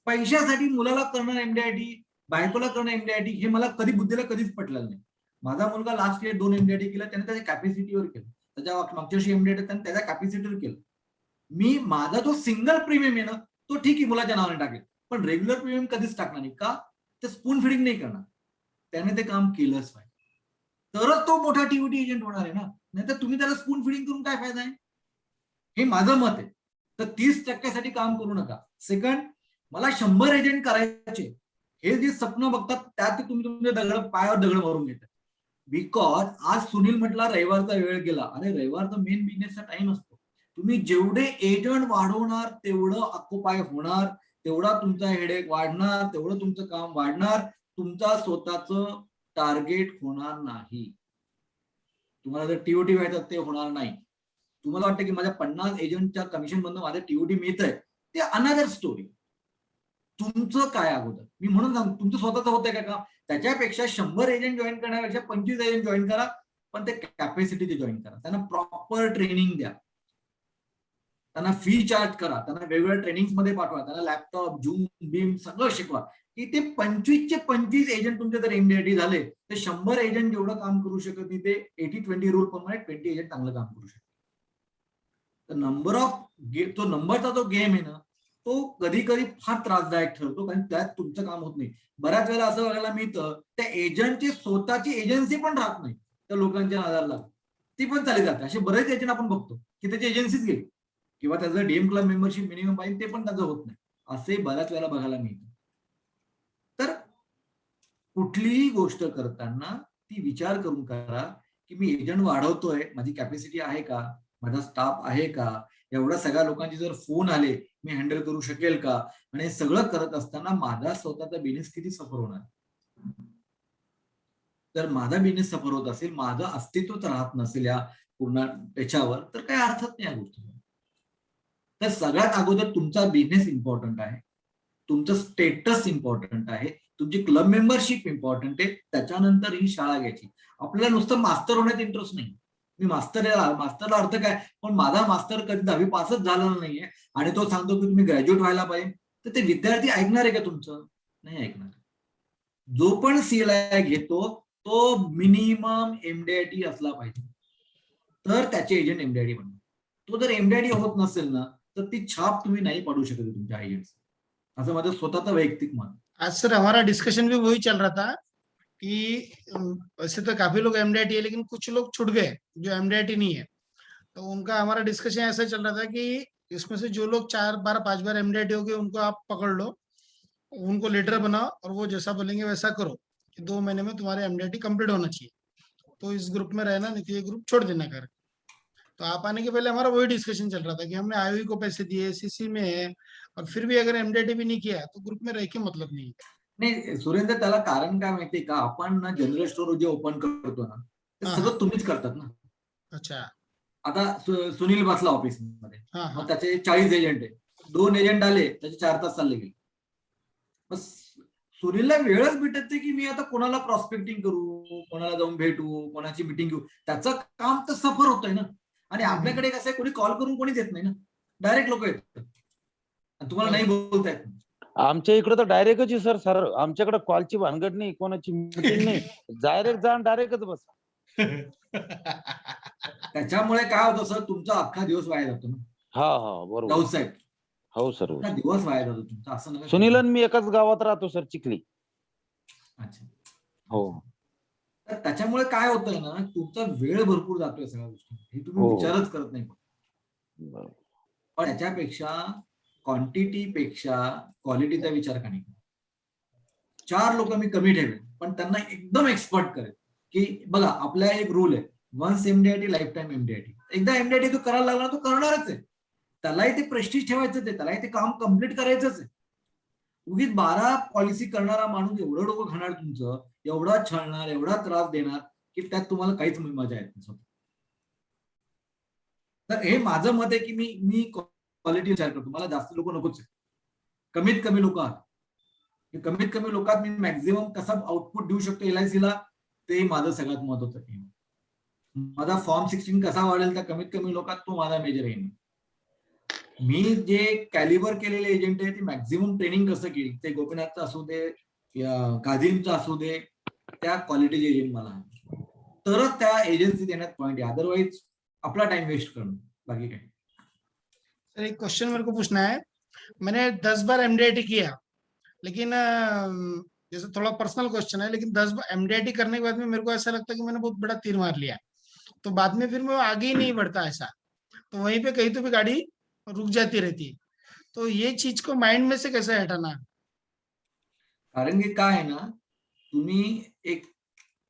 पैशासाठी मुलाला करणं एमडीआयटी, बायकोला करणं एमडीआयटी, हे मला बुद्धीला कधीच पटलेलं नाही. माझा मुलगा लास्ट इयर 2 एमडीआयटी केला, त्याने त्याच्या कॅपॅसिटीवर केलं. त्याच्या मागच्या वर्षी एमडीआयटी त्याने त्याच्या कॅपॅसिटीवर केलं. मी माझा जो सिंगल प्रीमियम आहे ना, तो ठीक आहे मुलाच्या नावाने टाकेल, पण रेग्युलर प्रीमियम कधीच टाकणार नाही. का? ते स्पून फिडिंग नाही करणार. त्याने ते काम केलंच पाहिजे, तरच तो मोठा TOT एजंट होणार आहे ना. नाहीतर तुम्ही त्याला स्पून फिडिंग करून काय फायदा आहे? हे माझं मत आहे. तर 30% काम करू नका. सेकंड, मला 100 एजंट करायचे, हे जे स्वप्न बघतात त्यात तुम्ही तुमच्या पायावर दगड मारून घेतात. बिकॉज आज सुनील म्हटला रविवारचा वेळ गेला. अरे रविवारचा मेन बिझनेसचा टाइम असतो. तुम्ही जेवढे एजंट वाढवणार तेवढं ऑक्युपाय होणार, तेवढा तुमचा हेडेक वाढणार, तेवढं तुमचं काम वाढणार, तुमचा स्वतःचं टार्गेट होणार नाही. तुम्हाला जर TOT व्हायचं ते होणार नाही. तुम्हाला वाटतं की माझ्या 50 एजंटच्या कमिशन मधून माझं TOT मिळतंय, ते अनदर स्टोरी. तुमचं काय अगोदर मी म्हणून सांगतो, तुमचं स्वतःचं होतंय का? त्याच्यापेक्षा 100 एजंट जॉईन करण्यापेक्षा 25 एजंट जॉईन करा, पण ते कॅपॅसिटी जॉईन करा. त्यांना प्रॉपर ट्रेनिंग द्या, त्यांना फी चार्ज करा, त्यांना वेगवेगळ्या ट्रेनिंग मध्ये पाठवा, त्यांना लॅपटॉप झूम बीम सगळं शिकवा. की ते 25चे 25 एजंट तुमचे जर एमडीआयटी झाले तर 100 एजंट जेवढं काम करू शकत नाही ते 80-20 रूल प्रमाणे 20 एजंट चांगलं काम करू शकतात. तर तो नंबरचा जो गेम आहे ना, तो कधी कधी फार त्रासदायक ठरतो, कारण त्यात तुमचं काम होत नाही. बऱ्याच वेळेला असं बघायला मिळतं त्या एजंटची स्वतःची एजन्सी पण राहत नाही, त्या लोकांच्या नादाला ती पण चालली जाते. असे बरेच एजंट आपण बघतो की त्याची एजन्सीच गेली किंवा त्याचं DM क्लब मेंबरशिप मिनिमम पाहिजे ते पण त्याचं होत नाही. असे बऱ्याच वेळेला बघायला मिळतं. तर कुठलीही गोष्ट करताना ती विचार करून करा की मी एजंट वाढवतोय, माझी कॅपॅसिटी आहे का, माझा स्टाफ आहे का, एवढ्या सगळ्या लोकांचे जर फोन आले मी हँडल करू शकेल का, आणि हे सगळं करत असताना माझा स्वतःचा बिझनेस किती सफर होणार. जर माझा बिझनेस सफर होत असेल, माझं अस्तित्वच राहत नसेल या पूर्ण त्याच्यावर, तर काही अर्थच नाही या गोष्टीला. तर सगळ्यात अगोदर तुमचा बिझनेस इम्पॉर्टंट आहे, तुमचं स्टेटस इम्पॉर्टंट आहे, तुमची क्लब मेंबरशिप इम्पॉर्टंट आहे, त्याच्यानंतर ही शाळा घ्यायची. आपल्याला नुसतं मास्तर होण्यात इंटरेस्ट नाही. मी मास्टरला अर्थ काय, पण माझा मास्तर कधी 10वी पासच झालेला नाहीये आणि तो सांगतो की तुम्ही ग्रॅज्युएट व्हायला पाहिजे, तर ते विद्यार्थी ऐकणार आहे का तुमचं? नाही ऐकणार. जो पण CLI घेतो तो मिनिमम MDIT असला पाहिजे, तर त्याचे एजंट MDIT बनतात. तो जर MDIT होत नसेल ना, तर ती छाप तुम्ही नाही पाडू शकत तुमच्या एजंट. असं माझं स्वतःचं वैयक्तिक मत. आज सर हमारा डिस्कशन भी वही चल रहा था कि वैसे तो काफी लोग MDIT है, लेकिन कुछ लोग छूट गए जो MDIT नहीं है। तो उनका हमारा डिस्कशन ऐसा चल रहा था कि इसमें से जो लोग 4 बार 5 बार MDIT हो गए उनको आप पकड़ लो, उनको लीडर बनाओ और वो जैसा बोलेंगे वैसा करो कि 2 महीने में तुम्हारे MDIT कंप्लीट होना चाहिए, तो इस ग्रुप में रहना, नहीं तो ये ग्रुप छोड़ देना कर। तो आप आने के पहले हमारा वही डिस्कशन चल रहा था कि हमने IOE को पैसे दिए, CC में है, और फिर भी अगर MDIT भी नहीं किया तो ग्रुप में रह के मतलब नहीं है। नाही सुरेंद्र, त्याला कारण काय माहितीये का, आपण ना जनरल स्टोर जे ओपन करतो ना, ते हा, सगळं तुम्हीच करतात ना. अच्छा, आता सुनील बसला ऑफिस मध्ये, हाँ हाँ मग त्याचे 40 एजंट आहे, 2 एजंट आले, त्याचे 4 तास चालले गेले. बस सुनीलला वेळच भेटत नाही की मी आता कोणाला प्रॉस्पेक्टिंग करू, कोणाला जाऊन भेटू, कोणाची मिटिंग घेऊ. त्याचं काम तर सफर होतंय ना. आणि आपल्याकडे कसं आहे, कोणी कॉल करून कोणीच येत नाही ना, डायरेक्ट लोक येतात आणि तुम्हाला नाही बोलता येत. आमच्या इकडे तर डायरेक्टच आहे सर. आमच्याकडे कॉलची भानगड नाही, कोणाची मीटिंग नाही, डायरेक्ट जा डायरेक्टच बस. त्याच्यामुळे काय होतं सर, तुमचा अख्खा दिवस वाया जातो ना. हा बरोबर. राऊत साहेब, हो सर. अख्खा दिवस वाया जातो तुमचा. असं नका. सुनील आणि मी एकाच गावात राहतो सर, चिखली. अच्छा. हो. तर त्याच्यामुळे काय होतंय ना, तुमचा वेळ भरपूर जातोय सगळ्या गोष्टी, हे तुम्ही हो. विचारच करत नाही. बरोबर. पण त्याच्यापेक्षा क्वांटिटी पेक्षा क्वालिटीचा विचार का नाही? 4 लोक मी कमी ठेवेन, पण त्यांना एकदम एक्सपर्ट करेन. की बघा, आपला एक रूल आहे, once MDIT lifetime MDIT. एकदा MDIT तो करायला लागला तो करणारच आहे. त्यालाही ते प्रेस्टिज ठेवायचं आहे, त्यालाही ते काम कम्प्लीट करायचंच आहे. उगीच 12 पॉलिसी करणारा माणूस एवढं डोकं खाणार तुमचं, एवढा छळणार, एवढा त्रास देणार की त्यात तुम्हाला काहीच मजा येत नाही. तर हे माझं मत आहे की मी क्वालिटी विचार करतो. मला जास्त लोक नकोच आहे, कमीत कमी लोक आहेत. कमीत कमी लोकात मी मॅक्झिमम कसा आउटपुट देऊ शकतो LIC ला, ते माझं सगळ्यात महत्वाचं आहे. माझा फॉर्म 16 कसा वाढेल त्या कमीत कमी लोकात, तो माझा मेजर आहे. मी जे कॅलिबर केलेले एजंट आहे ते मॅक्झिमम ट्रेनिंग कसं केली, ते गोपीनाथचं असू दे, काझीमचं असू दे, त्या क्वालिटीचे एजंट मला, तरच त्या एजन्सी देण्यात पॉइंट आहे. अदरवाईज अपना टाइम वेस्ट करना, बाकी क्या। सर एक क्वेश्चन मेरे को पूछना है। मैंने 10 बार MDIT किया, लेकिन जैसे थोड़ा पर्सनल क्वेश्चन है, लेकिन 10 बार MDIT करने के बाद में मेरे को ऐसा लगता है कि मैंने बहुत बड़ा तीर मार लिया, तो बाद में फिर मैं आगे ही नहीं बढ़ता ऐसा, तो वहीं पे कहीं तो भी गाड़ी रुक जाती रहती है। तो ये चीज को माइंड में से कैसे हटाना? कारण की काय आहे ना, तुम्ही एक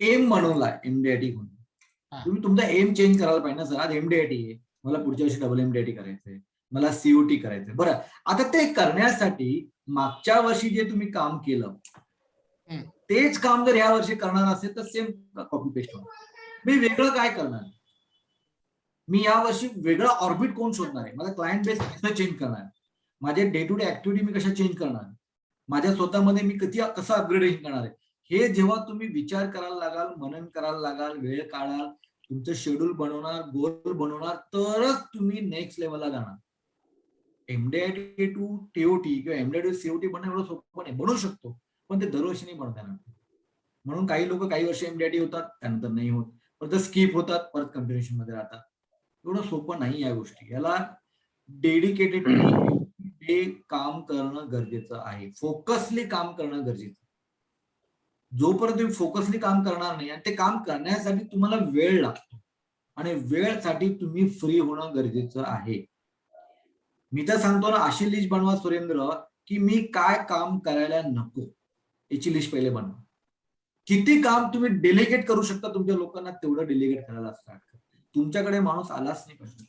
एम बनवलाय MDIT म्हणून, तुम्ही तुमचा एम चेंज करायला पाहिजे ना सर. आज MDIT आहे, मला पुढच्या वर्षी डबल MDIT करायचंय, मला COT करायचंय. बरं, आता ते करण्यासाठी मागच्या वर्षी जे तुम्ही काम केलं तेच काम जर ह्या वर्षी करणार असेल तर सेम कॉपी पेस्ट होणार. मी वेगळं काय करणार, मी या वर्षी वेगळा ऑर्बिट कोण शोधणार आहे, माझा क्लायंट बेस कसं चेंज करणार, माझे डे टू डे ऍक्टिव्हिटी मी कशा चेंज करणार, माझ्या स्वतःमध्ये मी कसं अपग्रेडेशन करणार आहे, हे जेव्हा तुम्ही विचार करायला लागाल, मनन करायला लागाल, वेळ काढाल, तुमचं शेड्यूल बनवणार, गोल बनवणार, तरच तुम्ही नेक्स्ट लेवलला जाणार. MDIT टू TOT किंवा MDIT टू COT बनणं एवढं सोपं नाही. बनवू शकतो, पण ते दरवर्षी नाही बनता येणार. म्हणून काही लोक काही वर्ष MDIT होतात, त्यानंतर नाही होत, परत स्किप होतात, परत कंटिन्युएशन मध्ये राहतात. एवढं सोपं नाही या गोष्टी. याला डेडिकेटेडली काम करणं गरजेचं आहे, फोकसली काम करणं गरजेचं. जोपर्यंत तुम्ही फोकसली काम करणार नाही, आणि ते काम करण्यासाठी तुम्हाला वेळ लागतो, आणि वेळसाठी तुम्ही फ्री होणं गरजेचं आहे. मी तर सांगतो ना, अशी लिस्ट बनवा सुरेंद्र की मी काय काम करायला नको याची लिस्ट पहिले बनवा. किती काम तुम्ही डेलिगेट करू शकता तुमच्या लोकांना, तेवढं डेलिगेट करायला स्टार्ट करा. तुमच्याकडे माणूस आलाच नाही पाहिजे,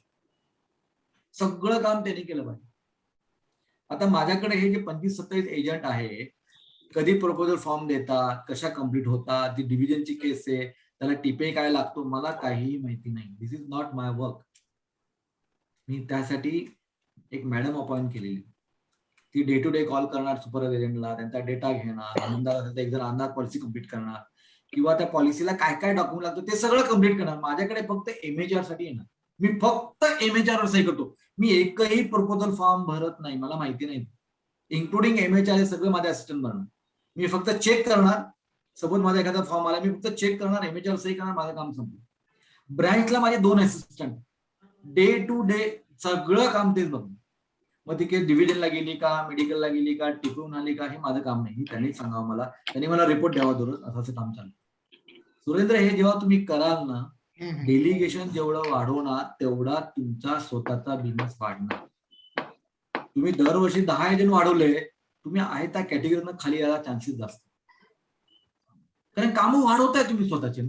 सगळं काम त्यांनी केलं पाहिजे. आता माझ्याकडे हे जे 25-27 एजंट आहे, कधी प्रपोजल फॉर्म देतात, कशा कम्प्लीट होतात, ती डिव्हिजनची केस आहे, त्याला टिपे काय लागतो, मला काहीही माहिती नाही. दिस इज नॉट माय वर्क. मी त्यासाठी एक मॅडम अपॉइंट केलेली. ती डे टू डे कॉल करणार सुपर एजंटला, त्यांचा डेटा घेणार, आनंदाला असेल तर एक जण अंदाज पॉलिसी कम्प्लीट करणार किंवा त्या पॉलिसीला काय काय डॉक्युमेंट लागतो ते सगळं कम्प्लीट करणार. माझ्याकडे फक्त MHR साठी येणार. मी फक्त MHR वर सही करतो. मी एकही प्रपोजल फॉर्म भरत नाही, मला माहिती नाही. इन्क्लुडिंग MHR हे सगळं माझे असिस्टंट भरणार. मी फक्त चेक करणार. सपोज माझा एखादा फॉर्म आला, मी फक्त चेक करणार, MHR सही करणार, माझं काम संपलं. ब्रँचला माझे 2 असिस्टंट डे टू डे सगळं काम तेच बघणार. मग ती केस डिव्हिजनला गेली का, मेडिकलला गेली का, टिकून आली का, हे माझं काम नाही. त्यांनी सांगावं मला, त्यांनी मला रिपोर्ट द्यावा दररोज, असं काम चालू. सुरेंद्र, हे जेव्हा तुम्ही कराल ना, डेलिगेशन जेवढं वाढवणार तेवढा तुमचा स्वतःचा बिझनेस वाढणार. तुम्ही दरवर्षी 10 एजंट वाढवले, तुम्ही आहे त्या कॅटेगरीनं खाली यायला चान्सेस जास्त. कारण कामं वाढवताय तुम्ही स्वतःचे,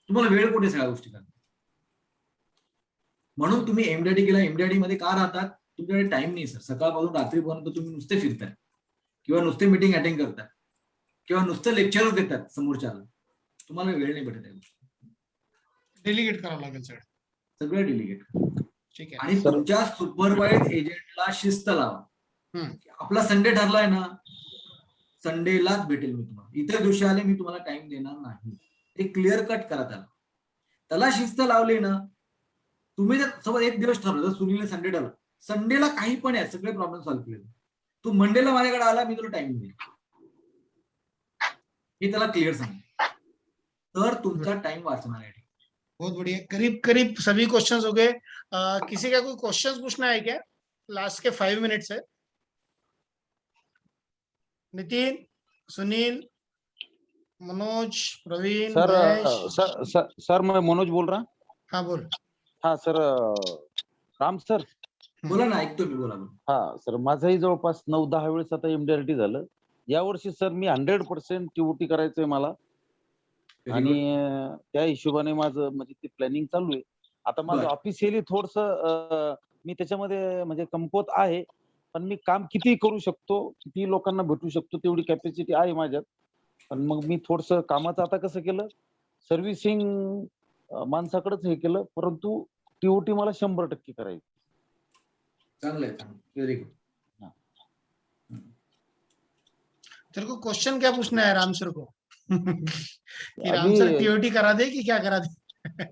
तुम्हाला वेळ कुठे सगळ्या गोष्टी करणार. म्हणून तुम्ही MDIT केला. MDIT मध्ये का राहतात? तुमच्याकडे टाइम नाही सर. सकाळपासून रात्रीपर्यंत तुम्ही नुसते फिरताय किंवा नुसते मीटिंग अटेंड करताय किंवा नुसतं लेक्चर देतात समोरच्याला. तुम्हाला वेळ नाही भेटत आहे. डेलिगेट करावं लागेल सगळं डेलिगेट. ठीक आहे. आणि तुमच्या सुपरवाइज एजंटला शिस्त लावा. आपला संडे ठरलाय ना, संडेलाच भेटेल मी तुम्हाला. इतर दिवशी आले मी तुम्हाला टाइम देणार नाही. हे क्लिअर कट करा. त्याला शिस्त लावली ना, तुम्ही जर समज एक दिवस ठरवलं, जर सुनीलने संडे ठरवलं, संडेला काही पण आहे, सगळे प्रॉब्लेम सॉल्व्ह केले. तू मंडेला माझ्याकडे आला, मी तुला टाइम देईल, हे त्याला क्लिअर सांग, तर तुमचा टाइम वाचणार आहे. बहुत बढ़िया. करीब करीब सभी क्वेश्चंस हो गए. किसी का कोई क्वेश्चंस पूछना है क्या? लास्ट के 5 मिनट्स है. नितिन, सुनील, मनोज, प्रवीण, महेश. सर मैं मनोज बोल रहा. हाँ बोल. हाँ सर, राम सर. बोला ना, ऐकतो मी, बोला. हा सर, माझंही जवळपास 9-10 वेळेस आता MDIT झालं. यावर्षी सर मी 100% TOT करायचंय मला. आणि त्या हिशोबाने माझं म्हणजे ते प्लॅनिंग चालू आहे. आता माझं ऑफिशियली थोडस मी त्याच्यामध्ये म्हणजे कमकुवत आहे, पण मी काम किती करू शकतो, किती लोकांना भेटू शकतो तेवढी कॅपॅसिटी आहे माझ्यात. पण मग मी थोडस कामाचं आता कसं केलं, सर्व्हिसिंग माणसाकडेच हे केलं, परंतु TOT मला 100% करायचं. चांगलं आहे, व्हेरी गुड. तेरे को क्वेश्चन क्या पूछना है राम सर को? कि राम सर TOT करा दे कि क्या करा दे?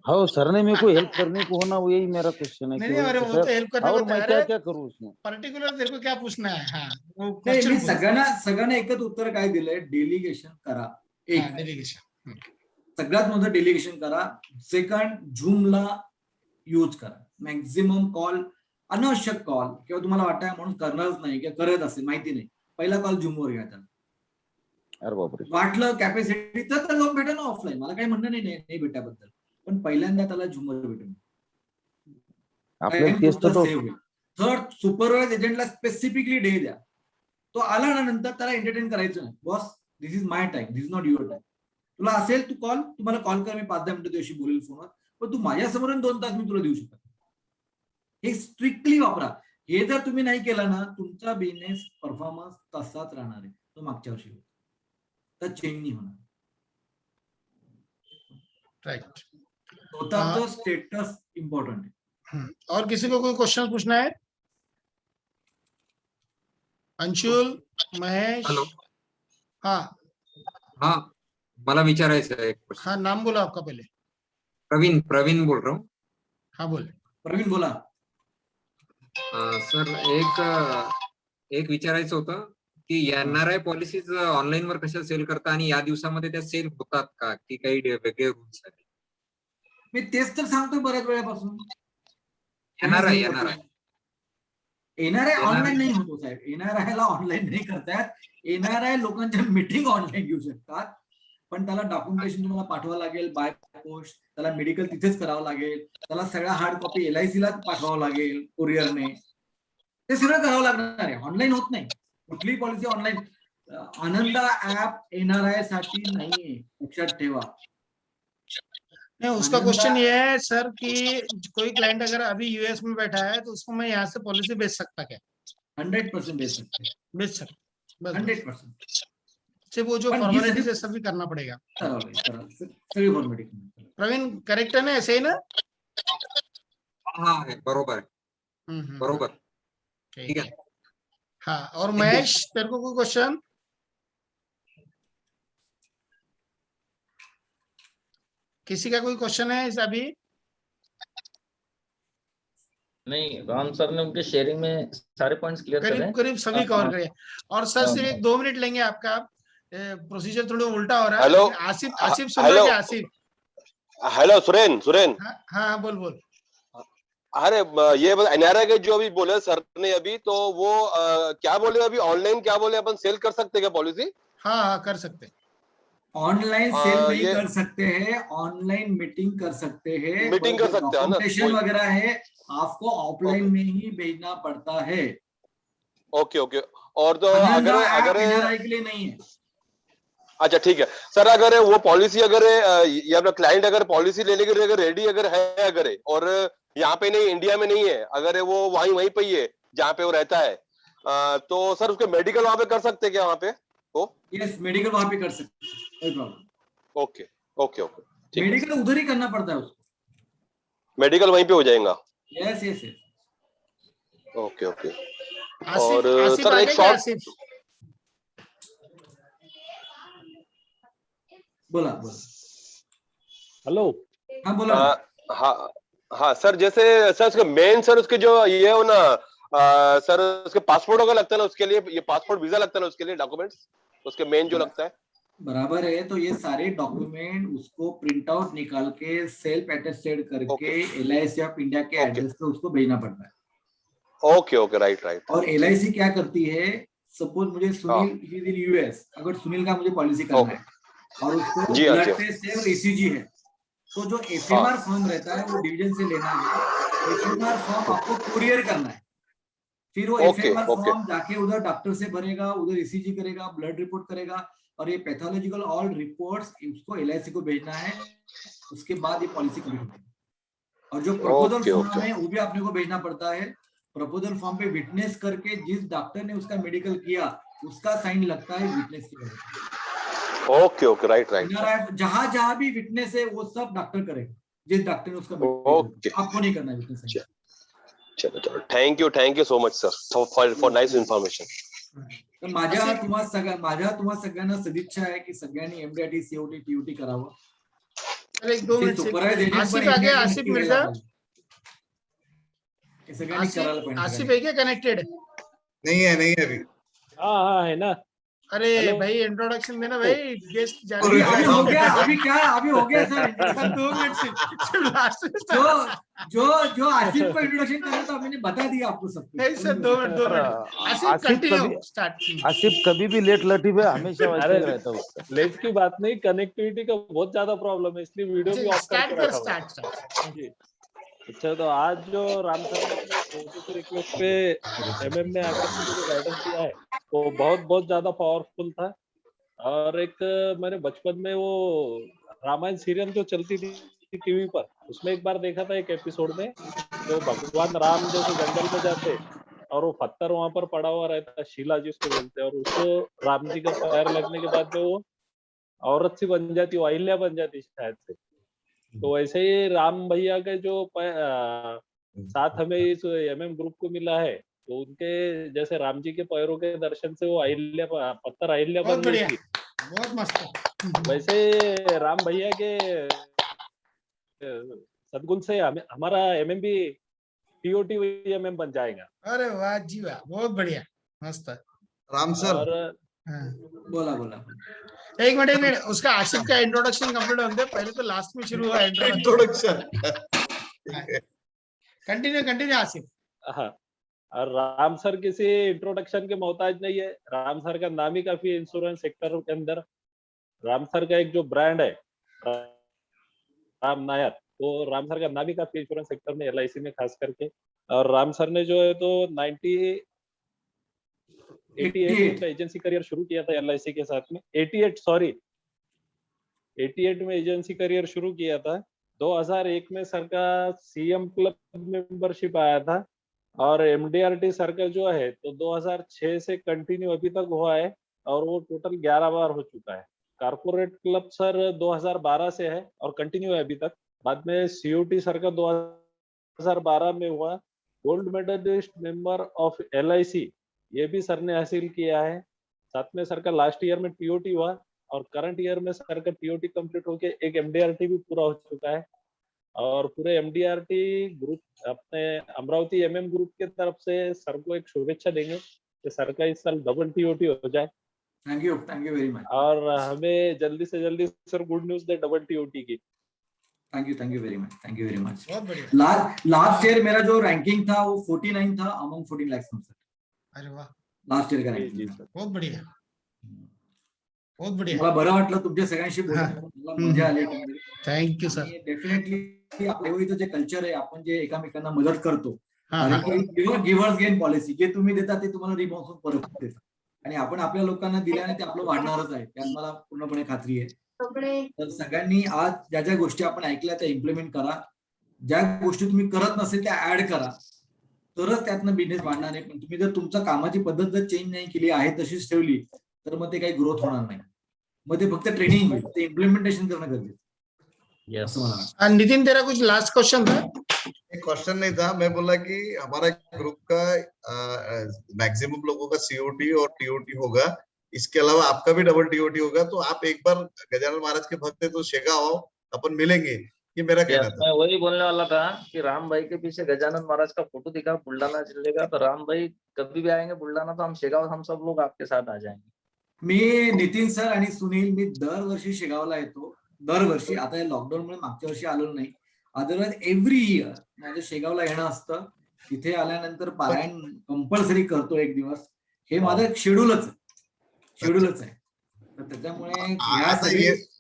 हो सर ने मेरे को हेल्प करने को होना, यही मेरा क्वेश्चन है. नहीं अरे वो तो हेल्प करने और को मैं तैयार है. क्या करूँ उसमें? पर्टिकुलर तेरे को क्या पूछना है? हाँ वो मी क्वेश्चन सगळ्यांना एकच उत्तर काय दिलंय, डेलिगेशन करा. एक डेलिगेशन सगळ्यात मोठं डेलिगेशन करा. सेकंड, झूमला यूज करा. मॅक्झिमम कॉल, अनावश्यक कॉल किंवा तुम्हाला वाटतंय म्हणून करणारच नाही किंवा करत असेल माहिती नाही, पहिला कॉल झूमवर घ्यायचा. अरे बापरे. वाटलं कॅपॅसिटी तर जाऊन भेटा ना ऑफलाईन, मला काही म्हणणं नाही भेटाबद्दल, पण पहिल्यांदा त्याला झूमवर भेटून. थर्ड, सुपरवाइज एजंटला स्पेसिफिकली डे द्या. तो आला ना नंतर त्याला एंटरटेन करायचं नाही. Boss, this is my time, this is not your time. तुला असेल तू कॉल, तुम्हाला कॉल कर, मी 5-10 मिनिटं तुझ्याशी बोलेल फोनवर, पण तू माझ्या समोर 2 तास मी तुला देऊ शकत. हे स्ट्रिक्टली वापरा. हे जर तुम्ही नाही केलं ना, तुमचा बिझनेस परफॉर्मन्स तसाच राहणार आहे, तो मागच्या वर्षी तर चेंज नाही होणार. राइट. स्वतःचं स्टेटस इम्पॉर्टंट आहे. और किसी को कोई क्वेश्चन पूछना है? अंशुल, महेश. हेलो. हाँ मला विचारायचं आहे. हाँ, नाम बोलो आपका पहले. प्रवीण बोल रहा हूँ. हाँ बोल. प्रवीण बोला. सर एक विचारायचं होतं की NRI पॉलिसीज ऑनलाईन वर कशा सेल करता आणि या दिवसामध्ये त्या सेल होतात का, की काही वेगळे रूल्स आहेत? मी तेच तर सांगतोय बऱ्याच वेळापासून. NRI ऑनलाईन नाही होतो साहेब. NRI ला ऑनलाईन नाही करतायत. NRI लोकांच्या मीटिंग ऑनलाईन घेऊ शकतात, पण त्याला डॉक्युमेंटेशन तुम्हाला पाठवावं लागेल बाय पोस्ट, त्याला मेडिकल तिथेच करावं लागेल, त्याला सगळ्या हार्ड कॉपी LIC ला पाठवावं लागेल कुरिअरने. ते सगळं करावं लागणार आहे. ऑनलाईन होत नाही कुठलीही पॉलिसी ऑनलाईन. आनंदा ऍप NRI साठी नाहीये, लक्षात ठेवा. नहीं, उसका क्वेश्चन ये है सर कि कोई क्लाइंट अगर अभी US में बैठा है तो उसको मैं यहाँ से पॉलिसी बेच सकता क्या? 100% बेच सकते. बेच सकता. 100%. सिर्फ वो जो फॉर्मेलिटीज है सभी करना पड़ेगा. सगळी फॉर्मेलिटी. प्रवीण करेक्ट है ना, ऐसे ही ना? हाँ, बरोबर. ठीक है। हाँ, और महेश तेरे को कोई क्वेश्चन? किसी का कोई क्वेश्चन है इस अभी? नहीं, राम सर ने उनके शेयरिंग में सारे पॉइंट्स क्लियर करे। करीब करीब सभी कवर करे। और सर सिर्फ 1-2 मिनट लेंगे आपका। प्रोसीजर थोड़ा उल्टा हो रहा है। हेलो। आसिफ आसिफ सुन रहा है हेलो। क्या? आसिफ, हेलो सुरेन सुरेन। हाँ हाँ, बोल बोल। अरे ये एनआरआई के जो अभी बोले सर ने अभी, तो वो क्या बोले अभी, ऑनलाइन क्या बोले, अपन सेल कर सकते क्या पॉलिसी? हाँ हाँ, कर सकते। ऑनलाइन सेल नहीं ये कर सकते हैं, ऑनलाइन मीटिंग कर सकते हैं। मीटिंग कर सकते हैं ना? डॉक्यूमेंटेशन वगैरह है, आपको ऑफलाइन में ही भेजना पड़ता है। Okay okay. और तो आनंद अगर ऐप अगर एनआरआई के लिए नहीं है। अच्छा ठीक है सर, अगर वो पॉलिसी अगर ये अपना क्लाइंट अगर पॉलिसी लेने के लिए अगर रेडी अगर है, अगर और यहाँ पे नहीं, इंडिया में नहीं है, अगर वो वहीं पे ही है जहाँ पे वो रहता है, तो सर उसके मेडिकल वहां पे कर सकते हैं क्या वहां पे वो? यस, मेडिकल वहां पे कर सकते हैं, कोई प्रॉब्लम। ओके ओके ओके, ठीक है। मेडिकल उधर ही करना पड़ता है उसको। मेडिकल वहीं पे हो जाएगा? Yes yes yes. Okay okay. Asif, और आसिफ सर आ एक गए क्या? शॉर्ट, आसिफ, बोला बोला। हेलो। हाँ बोला ना। हाँ हाँ सर, जैसे सर उसके मेन सर उसके जो ये हो ना, सर उसके पासपोर्ट वगैरह लगता है ना उसके लिए, ये पासपोर्ट वीजा लगता है ना उसके लिए, डॉक्यूमेंट्स उसके मेन जो लगता है। बराबर है, तो ये सारे डॉक्यूमेंट उसको प्रिंट आउट निकाल के सेल्फ अटेस्टेड करके LIC ऑफ इंडिया के एड्रेस पे उसको भेजना पड़ता है। Okay okay, right right. और LIC क्या करती है, सपोज मुझे सुनील इज इन US, अगर सुनील का मुझे पॉलिसी करना है और उसको जी हाँ, ब्लड जी। टेस्ट है और ECG है, तो जो FMR फॉर्म रहता है वो डिवीजन से लेना है। FMR फॉर्म आपको कुरियर करना है, फिर वो ओके FMR ओके फॉर्म जाके उधर डॉक्टर से भरेगा, उधर ECG करेगा, ब्लड रिपोर्ट करेगा, और ये पैथोलॉजिकल ऑल रिपोर्ट्स उसको LIC को भेजना है। उसके बाद ये पॉलिसी कंप्लीट होगी। और जो प्रपोजल ओके फॉर्म ओके है वो भी आपने को भेजना पड़ता है। प्रपोजल फॉर्म पे विटनेस करके जिस डॉक्टर ने उसका मेडिकल किया उसका साइन लगता है विटनेस की वजह से। Okay okay, right right. जहां जहां भी विटनेस है वो सब डॉक्टर करेगा, जिस डॉक्टर ने उसका ओके। मेडिकल, आपको नहीं करना है विटनेस। चलो चलो, thank you so much sir for nice information. तर माझ्या तुम्हा सगळ्यांना सदिच्छा आहे की सगळ्यांनी MDRT COT TUT करावं। चलो 1-2 मिनट से। सुपरवाइज एजंट पण आसिफ आ गया? MDRT आसिफ नक्की मिर्जा, घ्यायला पाहिजे। हे सगळ्यांनी करायला आसिफ, पाहिजे आसिफ है क्या कनेक्टेड? नहीं है अभी। हाँ हाँ है ना। अरे हेलो। भाई इंट्रोडक्शन देना भाई, गेस्ट अभी जाने हो गया, अभी हो गया सर। सर 2 मिनट से लास्ट में जो जो आसिफ को इंट्रोडक्शन करना था मैंने बता दिया आपको सब कुछ। नहीं sir, 2 minute 2 minute. Asif Asif continue कभी स्टार्ट। आसिफ कभी भी लेट लटीफ है, हमेशा वैसे अरे ही रहता है उसका। लेट की बात नहीं, कनेक्टिविटी का बहुत ज्यादा प्रॉब्लम है, इसलिए वीडियो भी ऑफ स्टार्ट करके कर, रखा हुआ है। स्टार्ट। जी। अच्छा, तो आज जो राम सर ने अपने छोटे से रिक्वेस्ट पे MM में आकर मुझे जो गाइडेंस दिया है वो बहुत ज्यादा पावरफुल था। और एक मैंने बचपन में वो रामायण सीरियल जो चलती थी टीवी पर, उसमें एक बार देखा था एक एपिसोड में, जो भगवान राम जैसे जंगल में जाते और वो पत्थर वहां पर पड़ा हुआ रहता, शिला जिसको बोलते हैं, और उसको राम जी का पैर लगने के बाद में वो औरत सी बन जाती, वो अहिल्या बन जाती शायद से। तो वैसे ही राम भैया के जो साथ हमें इस MM ग्रुप को मिला है, तो उनके जैसे राम जी के पैरों के दर्शन से वो अहिल्या, पत्थर अहिल्या बन बहुत गई बढ़िया, थी। बहुत मस्त। वैसे राम भैया के सदगुण से हमारा MM भी TOT MM बन जाएगा। अरे वाह जी वाह, बहुत बढ़िया, मस्त। राम सर, और हाँ। बोला। एक मिनट, उसका आसिफ का इंट्रोडक्शन कंप्लीट होने दे, पहले तो लास्ट में शुरू हुआ इंट्रोडक्शन। कंटिन्यू आसिफ। हाँ, और राम सर किसी इंट्रोडक्शन के मोहताज नहीं है। राम सर का नाम ही काफी इंश्योरेंस सेक्टर के अंदर, राम सर का एक जो ब्रांड है राम नायर, तो राम सर का नाम ही काफी इंश्योरेंस सेक्टर में, LIC में खास करके। और राम सर ने जो है तो 88 में एजेंसी करियर शुरू किया था LIC के साथ में। 88 में एजेंसी करियर शुरू किया था। 2001 में सर का CM क्लब मेंबरशिप आया था, और MDRT सर का जो है तो 2006 से कंटिन्यू अभी तक हुआ है, और वो टोटल 11 बार हो चुका है। कारपोरेट क्लब सर 2012 से है और कंटिन्यू है अभी तक। बाद में COT सर का 2012 में हुआ, gold medallist member of LIC ये भी सर ने हासिल किया है। साथ में सर का लास्ट ईयर में TOT हुआ और करंट ईयर में सर का TOT कंप्लीट होके एक MDRT भी पूरा हो चुका है। और पूरे MDRT ग्रुप अपने अमरावती MM ग्रुप के तरफ से सर को एक शुभेच्छा देंगे कि सर का इस साल डबल TOT हो जाए थैंक यू वेरी मच। और हमें जल्दी से जल्दी सर गुड न्यूज दे डबल TOT की। Thank you very much. बहुत बढ़िया। लास्ट ईयर मेरा जो रैंकिंग था वो 49 था अमंग 14 लाख सर। अरे वाह, लास्ट ईयर का जी रँकिंग सर। बहुत बढ़िया, बहुत बढ़िया। मला बरं वाटलं तुमच्या सगळ्यांशी बोलून, मला मजा आली थँक्यू सर। डेफिनेटली आपल्या इथं जे कल्चर आहे, आपण जे एकमेकांना मदत करतो, हा, हा. गिव्हर्स गेन पॉलिसी, जे तुम्ही देता ते तुम्हाला रिबाउन्स परत देतात आणि आपण आपल्या लोकांना दिल्याने ते आपलं वाढणारच आहे, त्यात मला पूर्णपणे खात्री आहे। तर सगळ्यांनी आज ज्या ज्या गोष्टी आपण ऐकल्या त्या इम्प्लिमेंट करा, ज्या गोष्टी तुम्ही करत नसेल त्या ऍड करा, तरच त्यातनं बिझनेस वाढणार आहे। पण तुम्ही जर तुमच्या कामाची पद्धत जर चेंज नाही केली आहे तशीच ठेवली तर मग ते काही ग्रोथ होणार नाही, मग ते फक्त ट्रेनिंग होईल, ते इम्प्लिमेंटेशन करणं गरजेचं यस असं मला वाटतं। नितिन, तेरा कुछ लास्ट क्वेश्चन था? एक क्वेश्चन नहीं था, मैं बोला कि हमारा ग्रुप का मैक्सिमम लोगों का COT और TOT होगा, इसके अलावा आपका भी डबल TOT होगा, तो आप एक बार गजानन महाराज के भक्त है तो शेगांव आओ, अपन मिलेंगे, ये मेरा कहना था। मैं वही बोलने वाला था कि राम भाई के पीछे गजानन महाराज का फोटो दिखा बुल्ढाना जिले का, तो राम भाई कभी भी आएंगे बुल्ढाना तो हम शेगाव हम सब लोग आपके साथ आ जाएंगे। मी नितीन सर आणि सुनील, मी दरवर्षी शेगावला येतो, दरवर्षी। आता या लॉकडाऊन मुळे मागच्या वर्षी आलो नाही, अदरवाईज एव्हरी इयर माझं शेगावला येणं असतं। तिथे आल्यानंतर पारायण कंपल्सरी करतो एक दिवस, हे माझं शेड्यूलच आहे। तर त्याच्यामुळे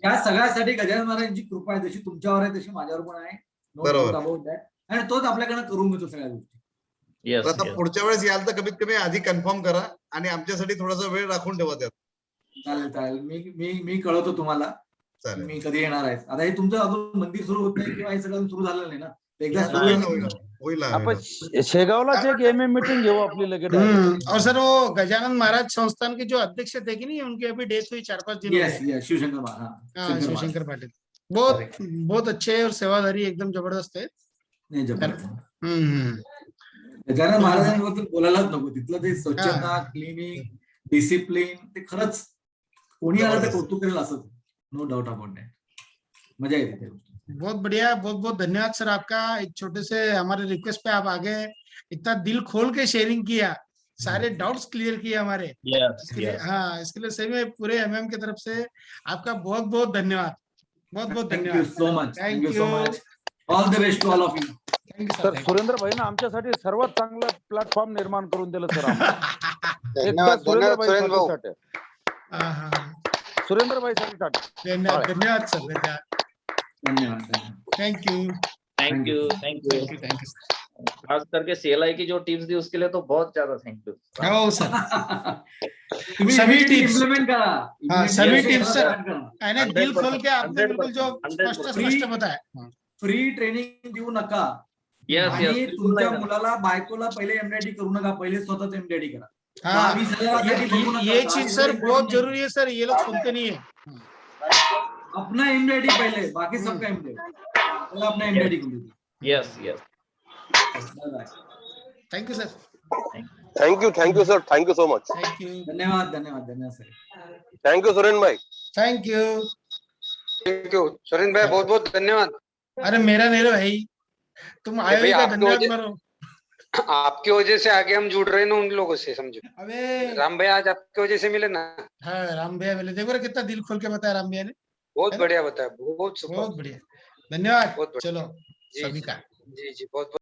या सगळ्यासाठी गजानन महाराजांची कृपा आहे, जशी तुमच्यावर आहे तशी माझ्यावर पण आहे, नो डाऊट अबाउट दॅट, आणि तोच आपल्याकडे करून घेतो सगळ्या गोष्टी। यस आता पुढच्या वेळेस याल तर कमीत कमी आधी कन्फर्म करा आणि आमच्यासाठी थोडासा वेळ राखून ठेवा त्यात। चालेल, मी कळवतो तुम्हाला चालेल, मी कधी येणार आहे। आता हे तुमचं अजून मंदिर सुरू होत नाही किंवा हे सगळं सुरू झालेलं नाही ना, ते एकदा सुरू होईल ना। आपण शेगावलाच एक MM मीटिंग घेऊ आपली लगेच। और सर वो गजानन महाराज संस्थान के जो अध्यक्ष थे कि नहीं, उनकी अभी डेथ हुई 4-5 दिन हो गए। यस शिवशंकर हाँ, शिवशंकर पाटिल बहुत अच्छे और सेवाधारी एकदम जबरदस्त है। नाही जबरदस्त। हम्म। गजानन महाराजांबद्दल बोलायलाच नको, तिथलं ते स्वच्छता, क्लिनिंग, डिसिप्लिन, ते खरंच कोणी आलं तर कौतुक करेल असं, नो डाउट अबाउट दॅट, मजा येते त्या गोष्टी। बहुत बढ़िया, बहुत बहुत धन्यवाद सर आपका। एक छोटे से हमारे रिक्वेस्ट पे आप आगे इतना दिल खोल के शेयरिंग किया, सारे डाउट्स क्लियर किए हमारे। इसके लिए इसके लिए सही में पूरे MM की तरफ से आपका बहुत बहुत धन्यवाद, बहुत बहुत थँक्यू धन्यवाद। So much, all the best to all of you. Thank you sir, sir. Surendra भाई ना आमच्यासाठी सर्वात चांगलं प्लॅटफॉर्म निर्माण करून दिलं सर आम्हाला। धन्यवाद सुरेंद्र भाऊ। सुरेंद्र भाई साठी धन्यवाद सर, धन्यवाद। थैंक यू खास करके CLI की जो टिप्स दी उसके लिए तो बहुत ज्यादा थैंक यू। हो सर, तुम्ही सभी टिप्स टिप्स इम्प्लिमेंट करा। हाँ, सभी टिप्स सर, करा। है दिल खोल के आपने बिल्कुल जो 100% स्पष्ट बताया। फ्री ट्रेनिंग देऊ नका, यस आणि तुमच्या मुलाला बायकोला पहिले MDRT करू नका, पहिले स्वतःच MDRT करा। हाँ, 20,000 बघू नका। ये चीज सर बहुत जरूरी है सर, ये लोग सुनते नहीं है। अपना MDRT पहले, बाकी सबका MDRT पहले अपना MDRT करो। Yes thank you sir. Thank you sir, thank you so much. Thank you, धन्यवाद सर। थैंक यू सुरेन भाई। Thank you. सुरेन भाई बहुत बहुत धन्यवाद। अरे मेरा नहीं भाई, तुम आए भाई, हो, आपकी धन्यवाद वजह- मारो। आपकी वजह से आगे हम जुड़ रहे हैं ना उन लोगों से, समझो। अबे राम भाई आज आपकी वजह से मिले ना। हाँ, राम भैया मिले, देखो कितना दिल खोल के बताया राम भैया ने। बहुत बढ़िया बताया, बहुत बहुत बढ़िया, धन्यवाद। बहुत बढ़िया। चलो जी, सभी का। जी बहुत